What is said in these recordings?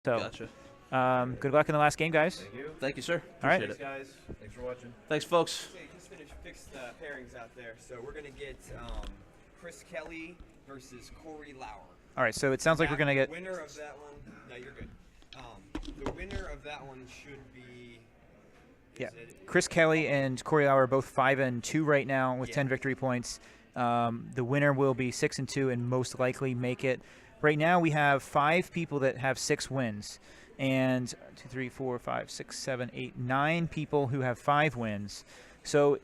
So, Gotcha. good luck in the last game, guys. Thank you. Thank you, sir. All right. Appreciate Thanks, guys. Thanks for watching. Thanks, folks. Okay, just fixed the pairings out there. So we're gonna get Chris Kelly versus Corey Lauer. All right, so it sounds like we're going to get... The winner of that one. No, you're good. The winner of that one should be. Chris Kelly and Corey Lauer are both 5-2 right now with 10 victory points. The winner will be 6-2 and most likely make it. Right now we have 5 people that have 6 wins, and 2, 3, 4, 5, 6, 7, 8, 9 people who have 5 wins. So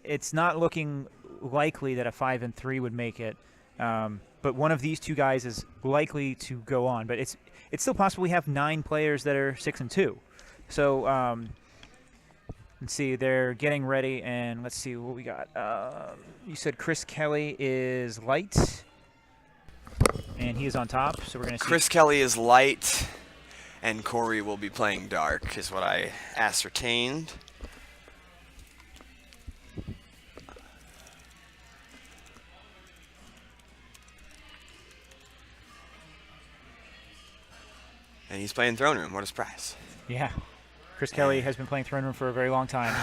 it's not looking likely that a 5-3 would make it. But one of these two guys is likely to go on. But it's still possible we have 9 players that are 6-2. So let's see, they're getting ready, and let's see what we got. You said Chris Kelly is light, and he is on top. So we're going to see. Chris Kelly is light, and Corey will be playing dark, is what I ascertained. And he's playing Throne Room. What a surprise. Yeah. Chris Kelly has been playing Throne Room for a very long time.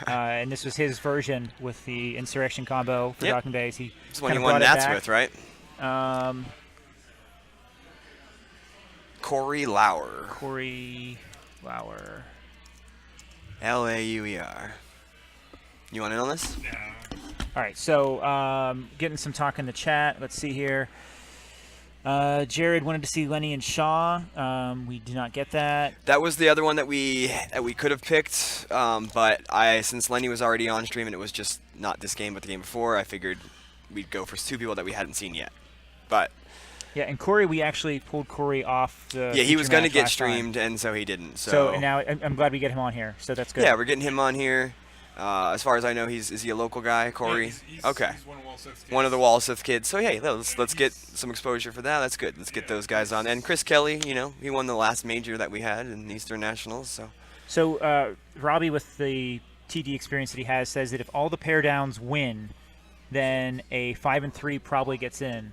And this was his version with the Insurrection combo for Docking Bays. It's one he won Nats with, right? Corey Lauer. Corey Lauer. L-A-U-E-R. You want in on this? Yeah. All right, so getting some talk in the chat. Let's see here. Jared wanted to see Lenny and Shaw. We did not get that. That was the other one that we could have picked, but since Lenny was already on stream and it was just not this game but the game before, I figured we'd go for 2 people that we hadn't seen yet. But yeah, and Corey, we actually pulled Corey off the. Yeah, he was going to get last streamed, time. And so he didn't. So now I'm glad we get him on here. So that's good. Yeah, we're getting him on here. As far as I know, is he a local guy, Corey? Yeah, he's okay. He's one of Walseth's kids. One of the Walseth kids. So yeah, let's get some exposure for that. That's good. Let's get those guys on. And Chris Kelly, he won the last major that we had in Eastern Nationals. So Robbie, with the TD experience that he has, says that if all the pair downs win, then a 5-3 probably gets in.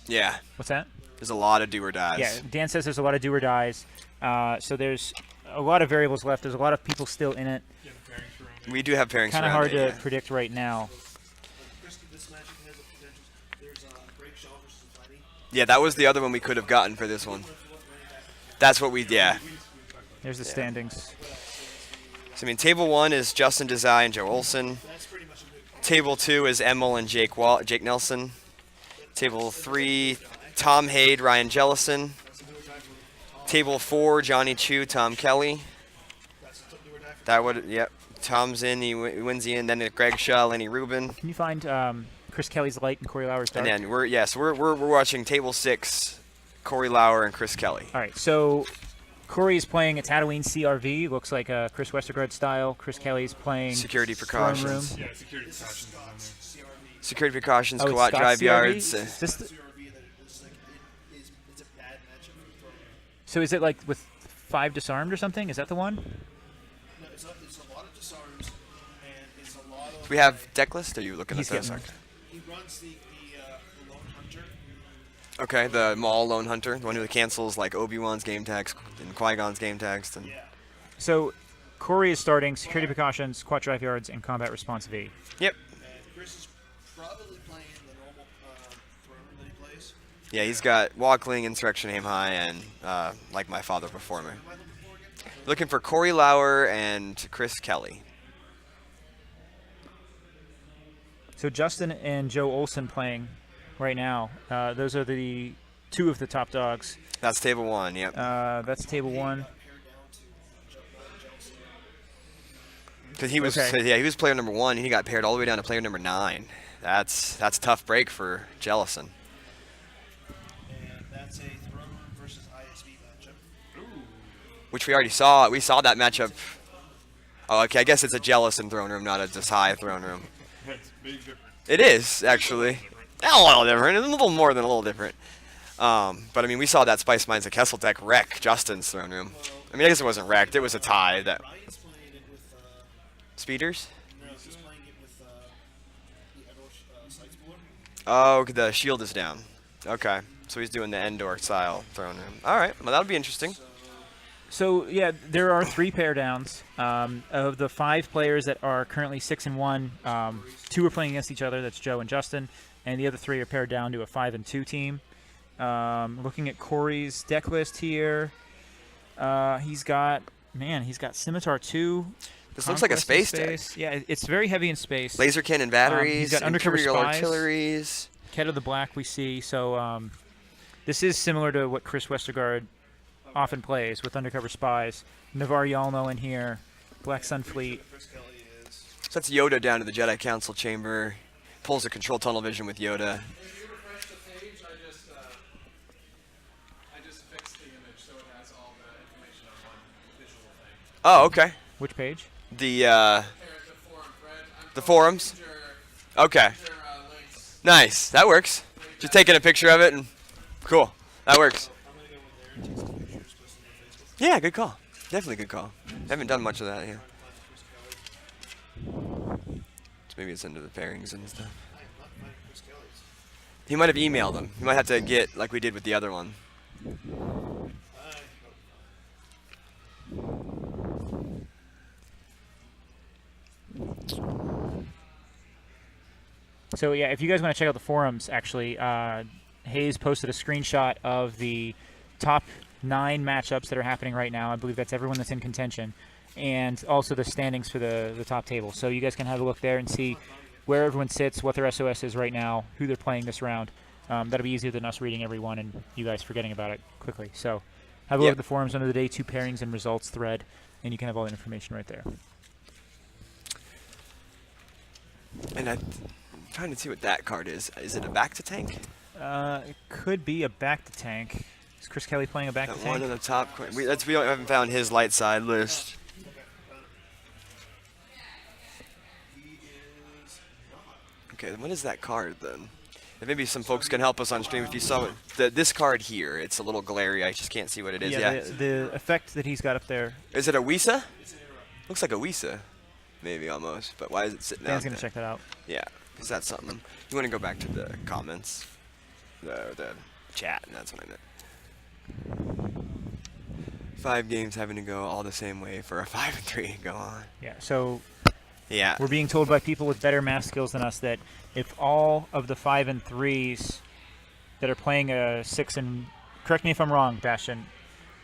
Yeah. What's that? There's a lot of do or dies. Yeah, Dan says there's a lot of do or dies. So there's a lot of variables left. There's a lot of people still in it. Yeah, the pairings are on We do have pairings. Kind of hard to predict right now. Yeah, that was the other one we could have gotten for this one. That's what There's the standings. So, I mean, table 1 is Justin Desai and Joe Olson. Table 2 is Emil and Jake Nelson. Table 3, Tom Hade, Ryan Jellison. Table 4, Johnny Chu, Tom Kelly. Tom's in, he wins the in. Then Greg Shaw, Lenny Rubin. Can you find Chris Kelly's light and Corey Lauer's dark? And then we're watching table 6, Corey Lauer and Chris Kelly. All right, so Corey is playing a Tatooine CRV, looks like a Chris Westergaard style. Chris Kelly's playing Security Throne precautions. Room. Yeah, security precautions is on there. Security precautions, Oh, it's co-op Scott's drive CRV? yards. Is this so is it like with 5 disarmed or something? Is that the one? No, it's a lot of disarms, and it's a lot of. We have deck list. Are you looking He's at those? getting He runs the Lone Hunter. Okay, the Maul Lone Hunter, the one who cancels like Obi-Wan's game text and Qui-Gon's game text. And Yeah. So Corey is starting security precautions, quad drive yards, and combat response V. Yep. And Chris is probably playing the normal Throne Room that he plays. Yeah, he's got Walkling, Insurrection, Aim High, and Like My Father Before Me. Am I looking for again? Looking for Corey Lauer and Chris Kelly. So Justin and Joe Olson playing right now. Those are the 2 of the top dogs. That's table 1. Yep. That's table 1. Because he was Okay. he was player number 1, and he got paired all the way down to player number 9. That's a tough break for Jellison. And that's a Throne Room versus ISB matchup. Which we already saw. We saw that matchup. Oh, okay. I guess it's a Jellison Throne Room, not a Desai Throne Room. That's a big difference. It is, actually. A little different. A little more than a little different. But, I mean, we saw that Spice Mines of Kessel deck wreck Justin's Throne Room. I mean, I guess it wasn't wrecked. It was a tie. That Ryan's playing it with. Speeders? No, he's playing it with the Edel Sights board. Oh, the shield is down. Okay. So he's doing the Endor style throne room. All right, well that'll be interesting. So yeah, there are 3 pair downs. Of the 5 players that are currently 6-1, 2 are playing against each other. That's Joe and Justin, and the other 3 are paired down to a 5-2 team. Looking at Corey's deck list here, he's got Scimitar 2. This looks like a Conquest in space deck. Yeah, it's very heavy in space. Laser cannon batteries, he's got undercover Imperial spies. artilleries. Ket of the Black we see. So this is similar to what Chris Westergaard often plays with undercover spies. Navar Yalno in here, Black Sun Fleet. Chris Kelly is. So that's Yoda down to the Jedi Council chamber. Pulls the control tunnel vision with Yoda. If you refresh the page, I just fixed the image so it has all the information on one visual thing. Oh, okay. Which page? The Compare the forum thread. the forums. Okay. Links. Nice. That works. Just taking a picture of it and cool. That works. I'm gonna go in there and take some pictures, post them on Facebook. Yeah, good call. Definitely good call. Haven't done much of that here. Chris Kelly. So maybe it's under the pairings and stuff. I am not finding Chris Kelly's. He might have emailed them. You might have to get like we did with the other one. I hope So yeah, if you guys want to check out the forums, actually, Hayes posted a screenshot of the top 9 matchups that are happening right now. I believe that's everyone that's in contention, and also the standings for the top table. So you guys can have a look there and see where everyone sits, what their SOS is right now, who they're playing this round. That'll be easier than us reading everyone and you guys forgetting about it quickly. So have a look at the forums under the Day 2 pairings and results thread, and you can have all the information right there. And I'm trying to see what that card is. Is it a back to tank? It could be a back to tank. Is Chris Kelly playing a back That to one tank? on the top. We haven't found his light side list. he is not. Okay, what is that card then? And maybe some folks can help us on stream if you saw it. This card here, it's a little glary. I just can't see what it is. Yeah. The effect that he's got up there. Is it a Wisa? Looks like a Wisa. Maybe almost. But why is it sitting Dan's out going to there? check that out. Yeah, because that's something. You want to go back to the comments, the chat, and that's what I meant. 5 games having to go all the same way for a 5-3 to go on. Yeah, so Yeah. we're being told by people with better math skills than us that if all of the 5 and 3s that are playing a 6 and, correct me if I'm wrong, Bastion,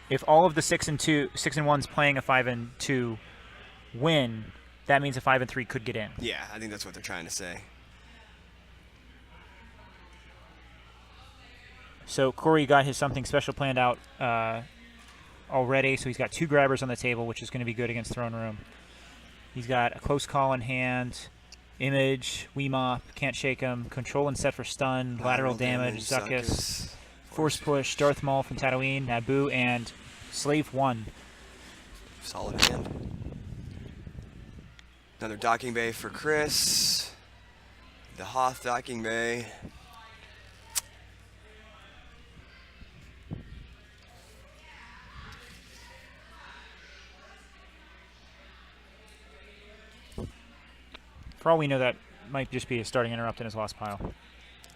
if all of the 6 and 1s playing a 5 and 2 win, that means a 5 and 3 could get in. Yeah, I think that's what they're trying to say. So Corey got his something special planned out already. So he's got 2 grabbers on the table, which is going to be good against Throne Room. He's got a close call in hand, image, Weemop, can't shake him, control and set for stun, lateral damage, Zuckuss, force push, Darth Maul from Tatooine, Naboo, and Slave 1. Solid hand. Another docking bay for Chris. The Hoth docking bay. For all we know, that might just be a starting interrupt in his lost pile.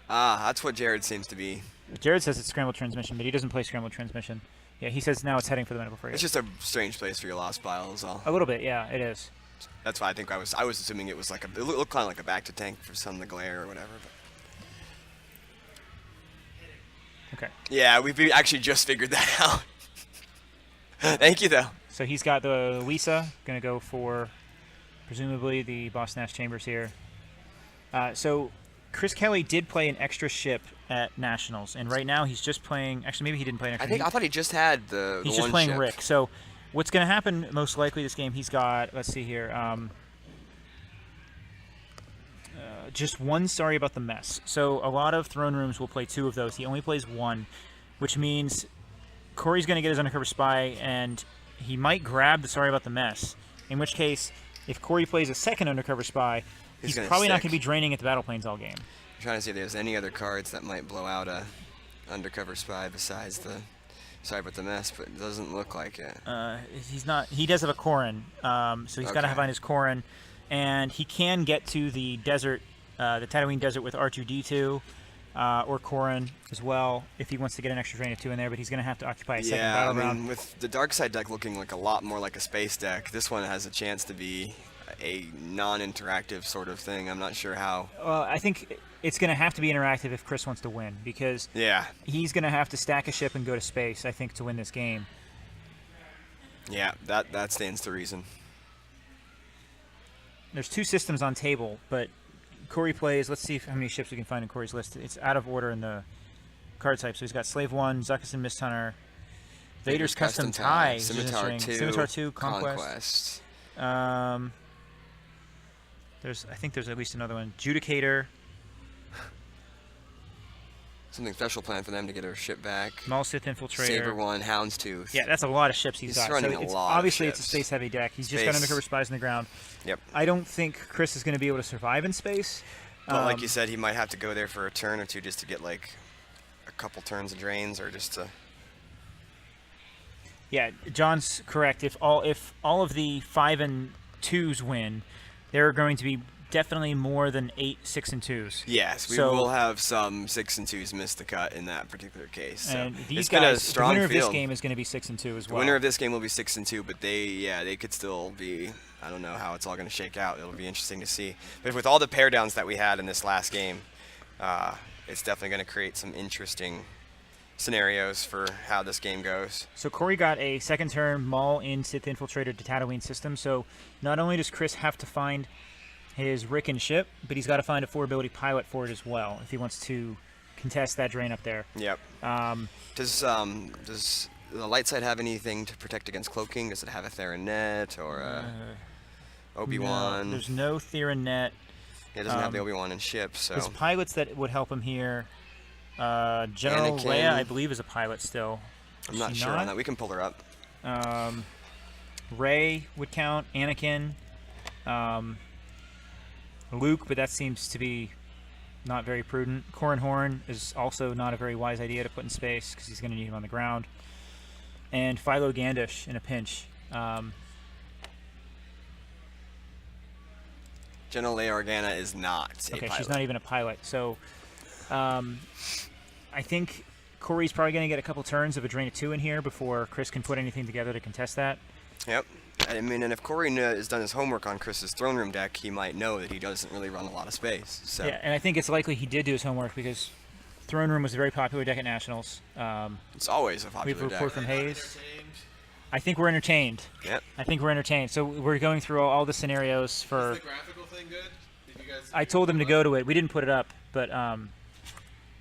Ah, that's what Jared seems to be. Jared says it's scrambled transmission, but he doesn't play scrambled transmission. Yeah, he says now it's heading for the medical frigate. It's just a strange place for your lost pile is all. A little bit, yeah, it is. That's why I think I was assuming it was like it looked kind of like a back to tank for some of the glare or whatever. But. Okay. Yeah, we actually just figured that out. Thank you though. So he's got the Lisa, going to go for presumably the Boss Nash Chambers here. So Chris Kelly did play an extra ship at Nationals, and right now he's just playing. Actually, maybe he didn't play an extra. I thought he just had the. He's the just one playing ship. Rick. So what's going to happen most likely this game? He's got. Let's see here. Just one. Sorry about the mess. So a lot of throne rooms will play 2 of those. He only plays 1, which means Corey's going to get his undercover spy, and he might grab the sorry about the mess. In which case, if Corey plays a second undercover spy, he's gonna probably not stick. going to be draining at the battle planes all game. I'm trying to see if there's any other cards that might blow out a undercover spy besides the. Sorry about the mess, but it doesn't look like it. He's not. He does have a Corrin, so he's got to Okay. find his Corrin, and he can get to the desert, the Tatooine desert with R2D2. or Corrin as well if he wants to get an extra drain of 2 in there, but he's going to have to occupy a second Yeah, battle I mean, round. with the dark side deck looking like a lot more like a space deck, this one has a chance to be a non-interactive sort of thing. I'm not sure how. I think it's going to have to be interactive if Chris wants to win, because Yeah, he's going to have to stack a ship and go to space, I think, to win this game. yeah, that stands to reason. There's 2 systems on table, but Corey plays, let's see how many ships we can find in Corey's list. It's out of order in the card type. So he's got Slave 1, Zuckuss and Mist Hunter, Vader's Custom Tie, which is Scimitar interesting. 2, Scimitar 2, Conquest. I think there's at least another one. Judicator, Something special planned for them to get her ship back. Maul Sith Infiltrator. Saber 1, Houndstooth. Yeah, that's a lot of ships he's got. running So a it's, lot of obviously, it's a ships. space-heavy deck. He's just got Space. undercover spies in the ground. Yep. I don't think Chris is going to be able to survive in space. But like you said, he might have to go there for a turn or two just to get like a couple turns of drains, or just to. Yeah, John's correct. If all of the 5 and 2s win, there are going to be definitely more than 8 6 and 2s. Yes, we So- will have some 6 and 2s miss the cut in that particular case. So And these it's been a guys, the strong winner of this field. game is going to be 6 and 2 as The well. winner of this game will be 6 and 2, but they could still be. I don't know how it's all going to shake out. It'll be interesting to see. But with all the pair downs that we had in this last game, it's definitely going to create some interesting scenarios for how this game goes. So Corey got a second turn Maul in Sith Infiltrator to Tatooine system. So not only does Chris have to find his Rickon ship, but he's got to find a 4-ability pilot for it as well if he wants to contest that drain up there. Yep. Does the light side have anything to protect against cloaking? Does it have a Theron net or a Obi-Wan? No, there's no Theron net. It doesn't have the Obi-Wan and ship, so. There's pilots that would help him here. General Anakin. Leia, I believe, is a pilot still. I'm Is not she sure on that. We can pull her up. Rey would count. Anakin. Luke, but that seems to be not very prudent. Corran Horn is also not a very wise idea to put in space because he's going to need him on the ground. And Philo Gandish in a pinch. General Leia Organa is not a Okay, pilot. she's not even a pilot. So I think Corey's probably going to get a couple turns of a drain of 2 in here before Chris can put anything together to contest that. Yep. I mean, and if Corey has done his homework on Chris's throne room deck, he might know that he doesn't really run a lot of space. So. Yeah, and I think it's likely he did do his homework because Throne Room was a very popular deck at Nationals. It's always a We have popular a report deck. from Hayes. Entertained. I think we're entertained. Yep. I think we're entertained. So we're going through all the scenarios for. Is the graphical thing good? Did you guys? I told him to go to it. We didn't put it up, but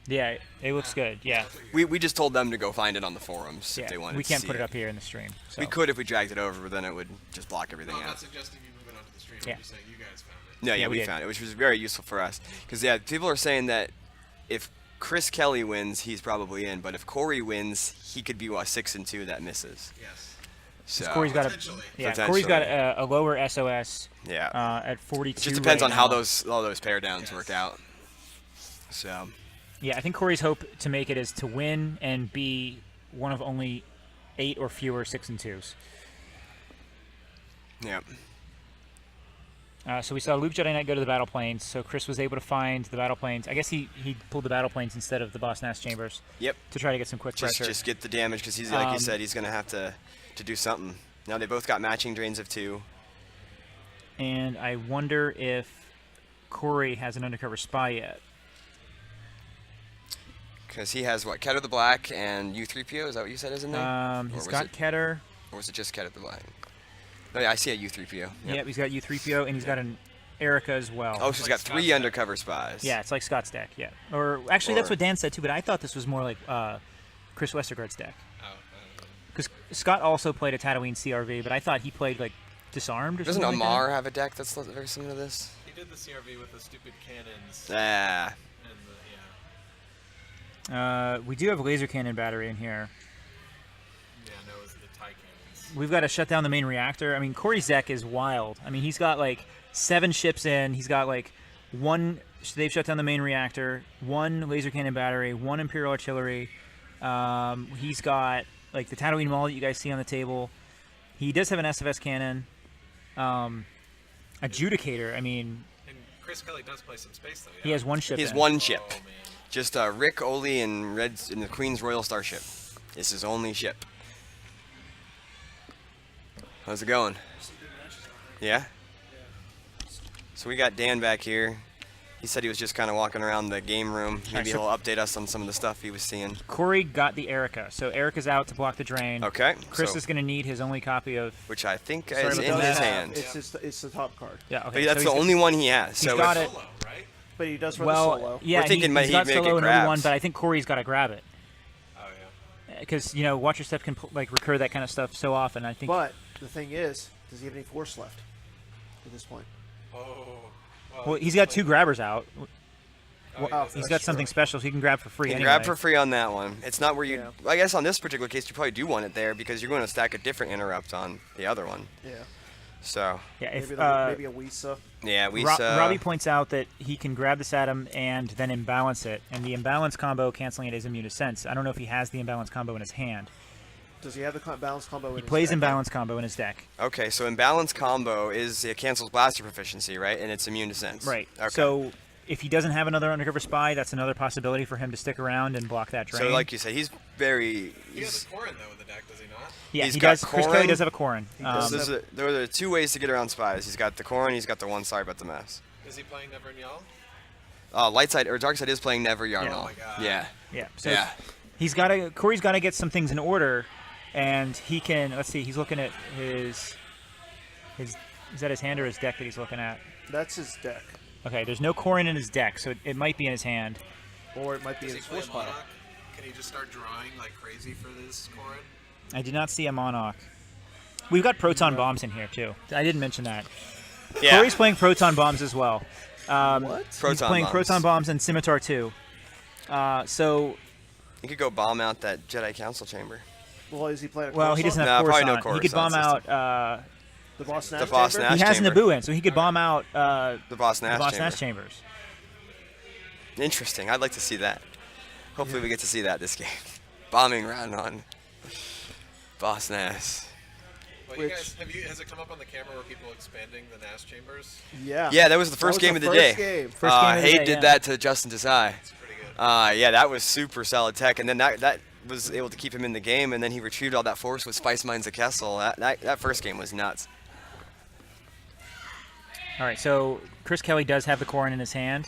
yeah, it looks good. Yeah, We just told them to go find it on the forums yeah. if they wanted We to can't see put it up here in the stream. So. We could if we dragged it over, but then it would just block everything I'm not out. suggesting you move it onto the stream. Yeah. I'm just saying you guys found it. No, Yeah, yeah, we we did. found it, which was very useful for us. Because, yeah, people are saying that if Chris Kelly wins, he's probably in. But if Corey wins, he could be a 6 and 2 that misses. Yes. So, Corey's got Potentially. Corey's got a lower SOS yeah. at 42. It just depends right on how now. all those pair downs Yes. work out. So, Yeah, I think Corey's hope to make it is to win and be one of only 8 or fewer 6 and 2s. yeah. So we saw Luke Jedi Knight go to the battle planes. So Chris was able to find the battle planes. I guess he pulled the battle planes instead of the Boss Nass chambers Yep. to try to get some quick pressure. Just get the damage because he's, like you Um, said, he's going to have to do something. Now they both got matching drains of 2. And I wonder if Corey has an undercover spy yet. Because he has, what, Keter the Black and U3PO? Is that what you said is in there? He's Or got was it- Keter. Or was it just Keter the Black? Oh, yeah, I see a U3PO. Yep, he's got U3PO, and he's got an Erica as well. Oh, she's got 3 undercover spies. Yeah, it's like Scott's deck, yeah. Or actually, that's Or- what Dan said too, but I thought this was more like Chris Westergaard's deck. Oh, Because Scott also played a Tatooine CRV, but I thought he played like Disarmed or Doesn't something like Amar have a deck that's very similar to this? he did the CRV with the stupid cannons Ah, and the yeah. We do have a laser cannon battery in here. Yeah, no, it was the tie cannons. We've got to shut down the main reactor. I mean, Corey's deck is wild. I mean, he's got like 7 ships in. He's got like 1. They've shut down the main reactor. 1 laser cannon battery. 1 Imperial artillery. He's got like the Tatooine Mall that you guys see on the table. He does have an SFS cannon. Adjudicator. I mean, And Chris Kelly does play some space though. Yeah? he has 1 ship. he has in. 1 ship. Oh man. Just Rick, Oli, and Reds in the Queen's Royal Starship. It's his only ship. How's it going? Some good matches out there. Yeah? So we got Dan back here. He said he was just kind of walking around the game room. Maybe so- he'll update us on some of the stuff he was seeing. Corey got the Erica, so Erica's out to block the drain. Okay. Chris so- is going to need his only copy of. which I think Sorry is about in that. his hand. It's the top card. Yeah, okay. But so that's he's the only one he has. So got if- it. Solo, right? But he does run the Well, solo. yeah, We're thinking he's he'd got make solo it in another one, grabs. but I think Corey's got to grab it Oh yeah. because Watch Your Step can like recur that kind of stuff so often. I think. But the thing is, does he have any force left at this point? Oh. Well, he's got 2 grabbers out. Oh, Oh, He's that's got something true. special, so he can grab for free. You can anyway. grab for free on that one. It's not where you. Yeah. I guess on this particular case, you probably do want it there because you're going to stack a different interrupt on the other one. Yeah. So Yeah, if Maybe a Wisa. yeah, we. Robbie points out that he can grab this atom and then imbalance it, and the imbalance combo canceling it is immune to sense. I don't know if he has the imbalance combo in his hand. Does he have the balance combo? He plays imbalance combo in his deck. Okay, so imbalance combo is it cancels blaster proficiency, right? And it's immune to sense. Right. Okay. So if he doesn't have another undercover spy, that's another possibility for him to stick around and block that drain. So like you said, he's very. He has a Corin though in the deck, does he not? yeah, he's he got does. Chris Corrin. Kelly does have a Corrin. There are 2 ways to get around spies. He's got the Corrin, he's got the one. Sorry about the mess. Is he playing Never and Y'all? Light side or dark side is playing Never Yarnall. Oh my God. Yeah. yeah. So Yeah. Corey's got to get some things in order, and he can. Let's see. He's looking at his. Is that his hand or his deck that he's looking at? That's his deck, Okay, there's no Corrin in his deck, so it might be in his hand. or it might be Does he his play force pile. Monarch? Can he just start drawing like crazy for this Corin? I did not see a Monarch. We've got proton bombs in here too. I didn't mention that. Yeah. Corey's playing proton bombs as well. What? He's Proton playing bombs. proton bombs and scimitar too. So You could go bomb out that Jedi Council chamber. Well, is he playing? well, he doesn't have No, probably no Coruscant. He could bomb Coruscant out. The boss The Nash boss chamber? Nash He has chamber. Naboo in, so he could bomb out The Boss the Nash Boss chamber. Nash chambers. Interesting. I'd like to see that. Hopefully we get to see that this game. Bombing round on Boss Nash. Well, Which- you guys, has it come up on the camera where people expanding the Nash chambers? Yeah. Yeah, that was the first game of the day. First game. First game of the Hade day, did yeah. that to Justin Desai. It's pretty good. Yeah, that was super solid tech, and then that was able to keep him in the game, and then he retrieved all that force with Spice Mines of Kessel. That first game was nuts. All right, so Chris Kelly does have the Corrin in his hand,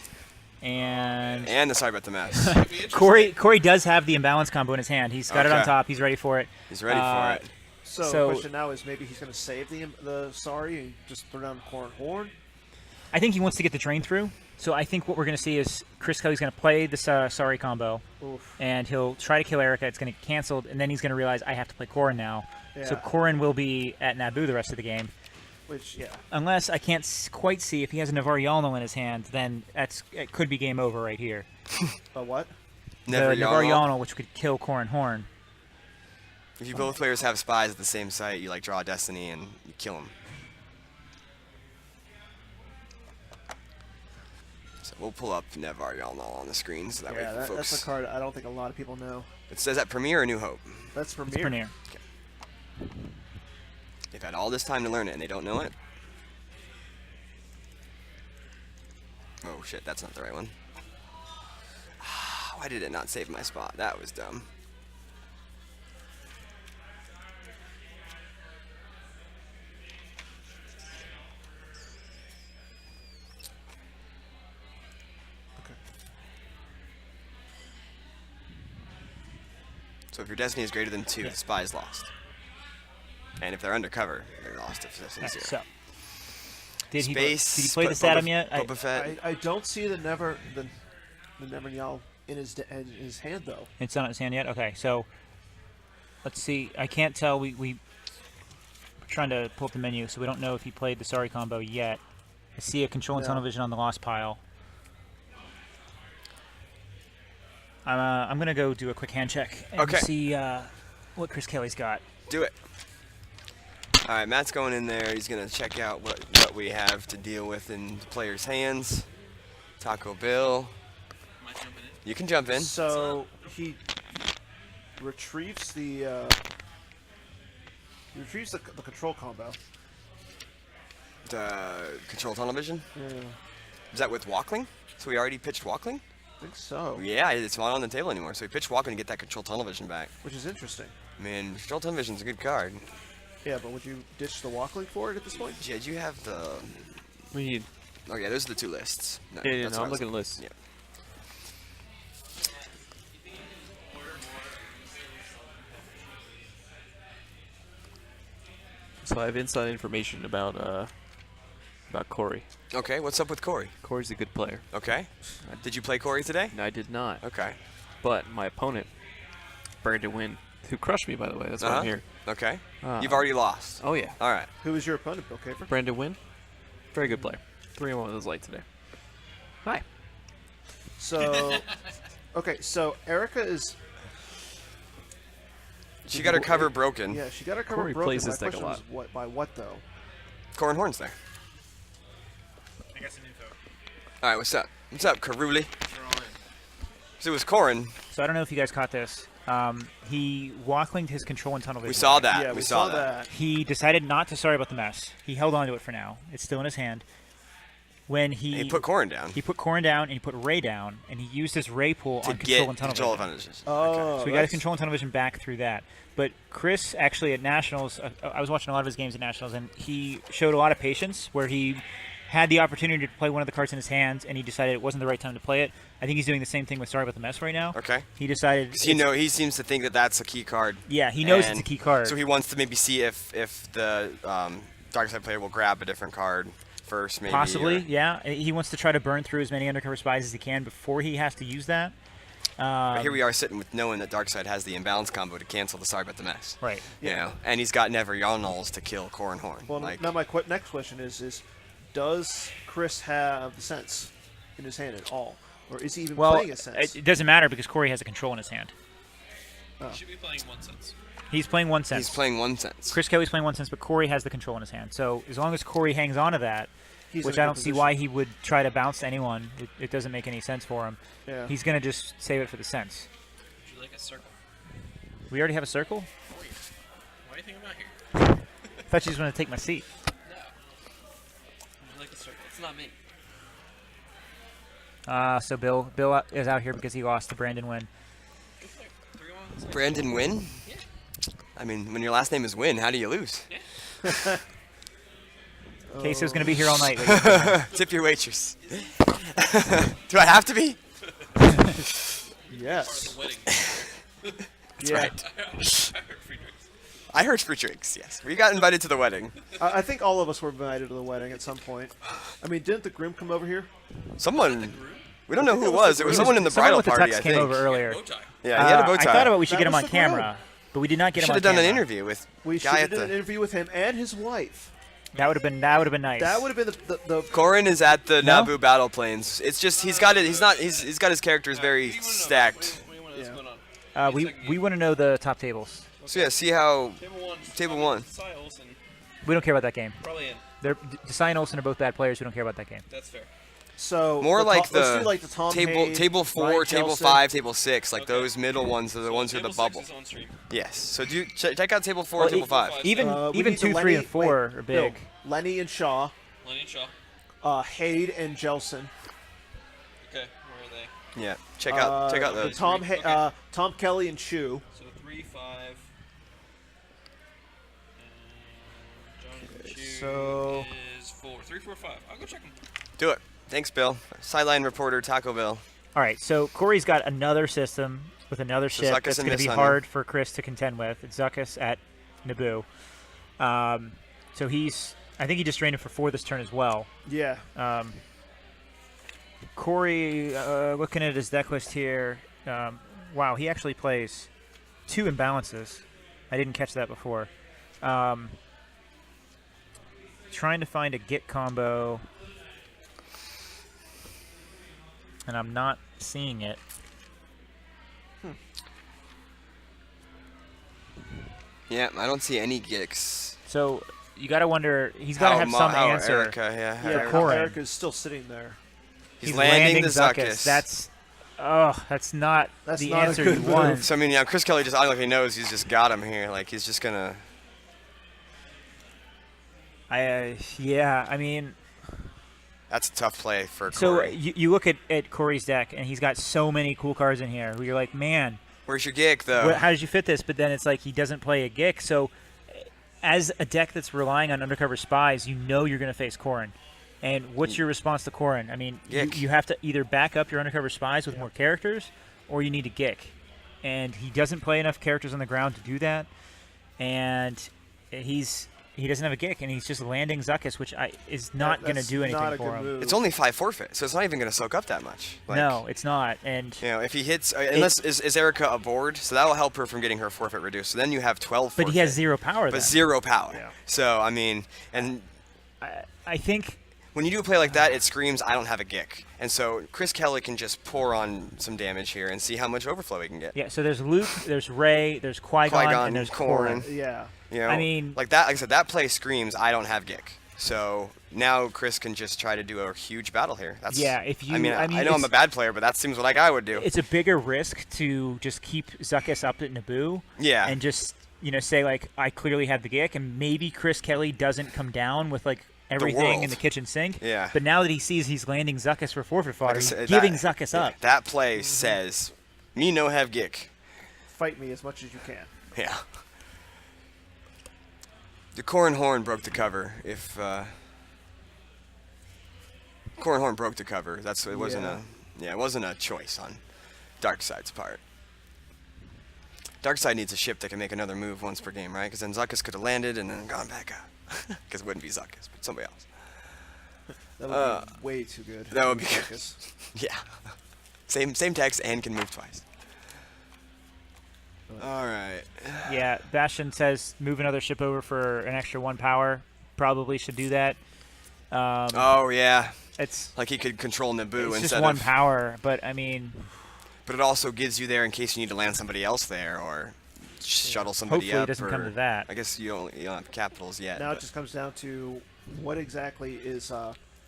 and And the Sorry About the Mess. It'd be interesting. Corey does have the imbalance combo in his hand. He's got it on Okay. top. He's ready for it. He's ready Uh, for it. So, So- the question now is maybe he's going to save the sorry and just throw down Corn Horn. I think he wants to get the drain through. So I think what we're going to see is Chris Kelly's going to play the Sorry combo, Oof. and he'll try to kill Erica. It's going to get canceled, and then he's going to realize I have to play Corrin now. So Yeah. Corrin will be at Naboo the rest of the game. Which, yeah. Unless I can't quite see if he has a Navar Yalno in his hand, then it could be game over right here. But what? Never the Navar Yarnall. Yalno, which could kill Corrin Horn. If you both players have spies at the same site, you like draw a destiny and you kill them. So we'll pull up Nevar Yalnall on the screen so that way Yeah, folks. that's a card I don't think a lot of people know. It says that Premiere or New Hope. That's for It's me. Premier. They've had all this time to learn it and they don't know it. Oh shit, that's not the right one. Why did it not save my spot? That was dumb. Okay. So if your destiny is greater than 2, the spy is lost. And if they're undercover, they're lost if destiny is 0. So, did he Space. play Bo- the Saturn Boba- yet? Boba Fett. I don't see the Never Y'all in his hand though. It's not in his hand yet? Okay, so let's see. I can't tell. We're trying to pull up the menu, so we don't know if he played the Sorry combo yet. I see a control and No. tunnel vision on the lost pile. I'm going to go do a quick hand check and Okay. see what Chris Kelly's got. Do it. All right, Matt's going in there. He's going to check out what we have to deal with in the players' hands. Taco Bill. Am I jumping in? You can jump in. So he retrieves the control combo. Control tunnel vision. Yeah. Is that with Walkling? So we already pitched Walkling? think so. Yeah, it's not on the table anymore. So he pitched walk and get that control tunnel vision back. Which is interesting. I mean, control tunnel vision's a good card. Yeah, but would you ditch the walk link for it at this point? Jed, you have the. We need. Oh yeah, those are the 2 lists. No, Yeah, that's no, what I'm I was looking at lists. Yeah. So I have inside information about Corey. Okay, what's up with Corey? Corey's a good player. Okay. Did you play Corey today? And I did not. Okay. But my opponent, Brandon Wynn, who crushed me, by the way. That's why I'm here. Okay. Uh, You've already lost. Oh, yeah. All right. Who is your opponent, Bill Kafer? Brandon Wynn, very good player. 3-1 with his light today. Hi. So, okay, so Erica is. She got her cover broken. Yeah, she got her cover Corey broken. plays My this deck a question lot. is what, by what though? Corin Horn's there. I got some info. All right, what's up? What's up, Karuli? So it was Corin. So I don't know if you guys caught this. He walk-linked his control and tunnel vision. We saw that. Yeah, we saw that. He decided not to sorry about the mess. He held on to it for now. It's still in his hand. When He put Corin down he put Corrin down and he put Ray down, and he used his Ray pool to on get control and tunnel control vision. advantages. Oh, So he got his control and tunnel vision back through that. But Chris actually at Nationals, I was watching a lot of his games at Nationals, and he showed a lot of patience where he had the opportunity to play one of the cards in his hands, and he decided it wasn't the right time to play it. I think he's doing the same thing with Sorry About the Mess right now. Okay. He decided. 'Cause he seems to think that that's a key card. Yeah, he knows it's And a key card. So he wants to maybe see if the dark side player will grab a different card first, maybe. Possibly, or- yeah. He wants to try to burn through as many undercover spies as he can before he has to use that. But here we are sitting with knowing that Darkseid has the imbalance combo to cancel the Sorry About the Mess. Right. You know, and he's got Never Yarnals to kill Corin Horn. Well, like, now my next question is, does Chris have the sense in his hand at all, or is he even Well, playing a sense? it doesn't matter because Corey has a control in his hand. He should be playing 1 cents. He's playing 1 cent. he's playing 1 sense. Chris Kelly's playing 1 cent, but Corey has the control in his hand. So as long as Corey hangs on to that, He's which in a I good don't see position. why he would try to bounce to anyone, it doesn't make any sense for him. Yeah. He's going to just save it for the cents. Would you like a circle? We already have a circle? Why do you think I'm out here? I thought you just wanted to take my seat. No. Would you like a circle? It's not me. So Bill is out here because he lost to Brandon Wynn. Good player. 3-1 with the Brandon Wynn? Yeah. I mean, when your last name is Wynn, how do you lose? Queso's going to be here all night. ladies and gentlemen. Tip your waitress. Do I have to be? Yes. wedding. That's Yeah. right. I heard free drinks. I heard free drinks, yes. We got invited to the wedding. I think all of us were invited to the wedding at some point. I mean, didn't the groom come over here? Someone, we don't know who it that was was. the It was groom. someone in the Someone bridal with the party, tux I came think. over earlier. Bow tie. Yeah, he had a bow tie. I thought about we should That get him was on the groom. camera, but we did not get Should him on have done camera. an interview with We should guy have at done an the. interview with him and his wife. That would have been nice. That would have been the Corin is at the No? Naboo battle planes. It's just he's got it. He's not. He's got his characters very What do you wanna know? stacked. What do you want to know? Yeah. What's going on? we want to know the top tables. So yeah, see how Table 1. Table 1. Cy Olsen. We don't care about that game. Probably in. Desai and Olsen are both bad players. We don't care about that game. That's fair. so more the like to- let's the do like the Tom table Hade, table 4, Ryan table Jellison. 5, table 6. Like Okay. those middle ones are the ones with the Table 6 bubble. is on stream. Yes. So do check out table 4 Well, and table 5. Even We even need the 2, 3, Lenny- and 4 wait, are big. No, Lenny and Shaw, Lenny and Shaw. Hade and Jellison. Okay, where are they? Yeah. Check out the those. Tom Kelly and Chu. So 3, 5. And Jonathan Chu So- is 4. 3, 4, 5. I'll go check them. Do it. Thanks, Bill. Sideline reporter Taco Bill. All right, so Corey's got another system with another ship Zuckuss that's and going to be Miss hard for Chris to contend with. It's Zuckuss at Naboo. So I think he just drained him for 4 this turn as well. Yeah. Corey, looking at his deck list here, wow, he actually plays 2 imbalances. I didn't catch that before. Trying to find a Git combo, and I'm not seeing it. Yeah, I don't see any Gix. So you got to wonder, he's got to have some answer. Erica, yeah. Yeah, Erica. Corin. Eric is still sitting there. He's landing the Zuckuss. Zuckuss. That's not That's the not a answer good you move. want. So I mean, yeah, Chris Kelly just automatically knows he's just got him here. Like he's just gonna. Yeah, I mean, That's a tough play for So Corey. you look at Corey's deck, and he's got so many cool cards in here where you're like, man, Where's your Gick, though? how did you fit this? But then it's like he doesn't play a Gick. So as a deck that's relying on Undercover Spies, you know you're going to face Corrin. And what's your response to Corrin? I mean, you have to either back up your Undercover Spies with more characters, or you need a Gick. And he doesn't play enough characters on the ground to do that. And he doesn't have a Gick, and he's just landing Zuckuss, which is not going to do anything not a for good him. move. It's only 5 forfeit, so it's not even going to soak up that much. Like, No, it's not. And You know, if he hits, unless is Erica aboard, so that will help her from getting her forfeit reduced. So then you have 12 forfeit. but he has 0 power. But then. 0 power. Yeah. So I mean, and I think. when you do a play like that, it screams, I don't have a Gick. And so Chris Kelly can just pour on some damage here and see how much overflow he can get. Yeah, so there's Luke, there's Ray, there's Qui-Gon, and there's Corrin. Yeah. You know, I mean- like that. Like I said, that play screams, I don't have Gick. So now Chris can just try to do a huge battle here. That's, Yeah, if you- I mean, I mean, I know I'm it's- a bad player, but that seems what like I would do. It's a bigger risk to just keep Zuckuss up at Naboo. Yeah. And just, say, like, I clearly have the Gick, and maybe Chris Kelly doesn't come down with, like, everything in world. the kitchen sink. Yeah. But now that he sees he's landing Zuckuss for forfeit fodder, Like I he's said, giving that- Zuckuss yeah, up. That play says, me no have Gick. Fight me as much as you can. Yeah. The Corrin Horn broke the cover. If Corrin Horn broke the cover, it wasn't a choice on Darkseid's part. Darkseid needs a ship that can make another move once per game, right? Because then Zuckuss could have landed and then gone back up. Because it wouldn't be Zuckuss, but somebody else. That would be way too good. That would be Focus. Yeah. Same text and can move twice. All right. Yeah, Bastion says move another ship over for an extra 1 power. Probably should do that. Oh yeah. It's Like he could control Naboo just instead 1 of. power, but I mean, But it also gives you there in case you need to land somebody else there or shuttle somebody Hopefully up. it doesn't or, come to that. I guess you don't have capitals yet. Now it but just comes down to what exactly is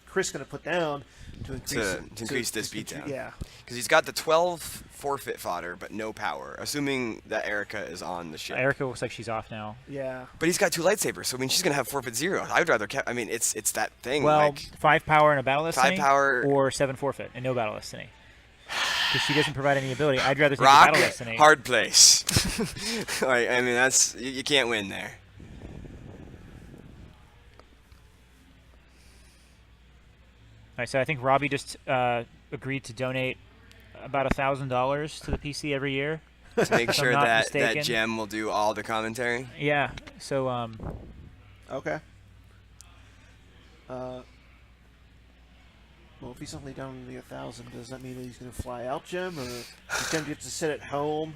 Chris going to put down to increase this beatdown. Yeah. Because he's got the 12 forfeit fodder, but no power, assuming that Erica is on the ship. Erica looks like she's off now. Yeah. But he's got 2 lightsabers, so I mean she's gonna have forfeit 0. I would rather. I mean it's that thing. Well, like 5 power and a battle 5 destiny, power- or 7 forfeit and no battle destiny. Because she doesn't provide any ability. I'd rather take rock the battle destiny. hard place. Like, I mean that's you can't win there. All right, so I think Robbie just agreed to donate about $1,000 to the PC every year. To make If I'm sure not that mistaken. Gem will do all the commentary. Yeah. So Okay. Well, if he's only down to 1,000, does that mean that he's going to fly out, Jim, or does Jim get to sit at home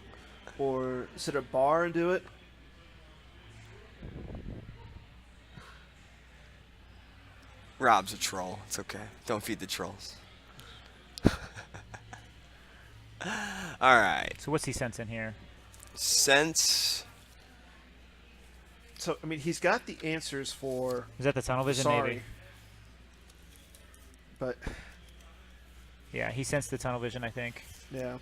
or sit at a bar and do it? Rob's a troll. It's okay. Don't feed the trolls. All right. so what's he sensing here? Sense. So, I mean, he's got the answers for Is that the tunnel vision? sorry, Maybe. but Yeah, he sensed the tunnel vision, I think. yeah.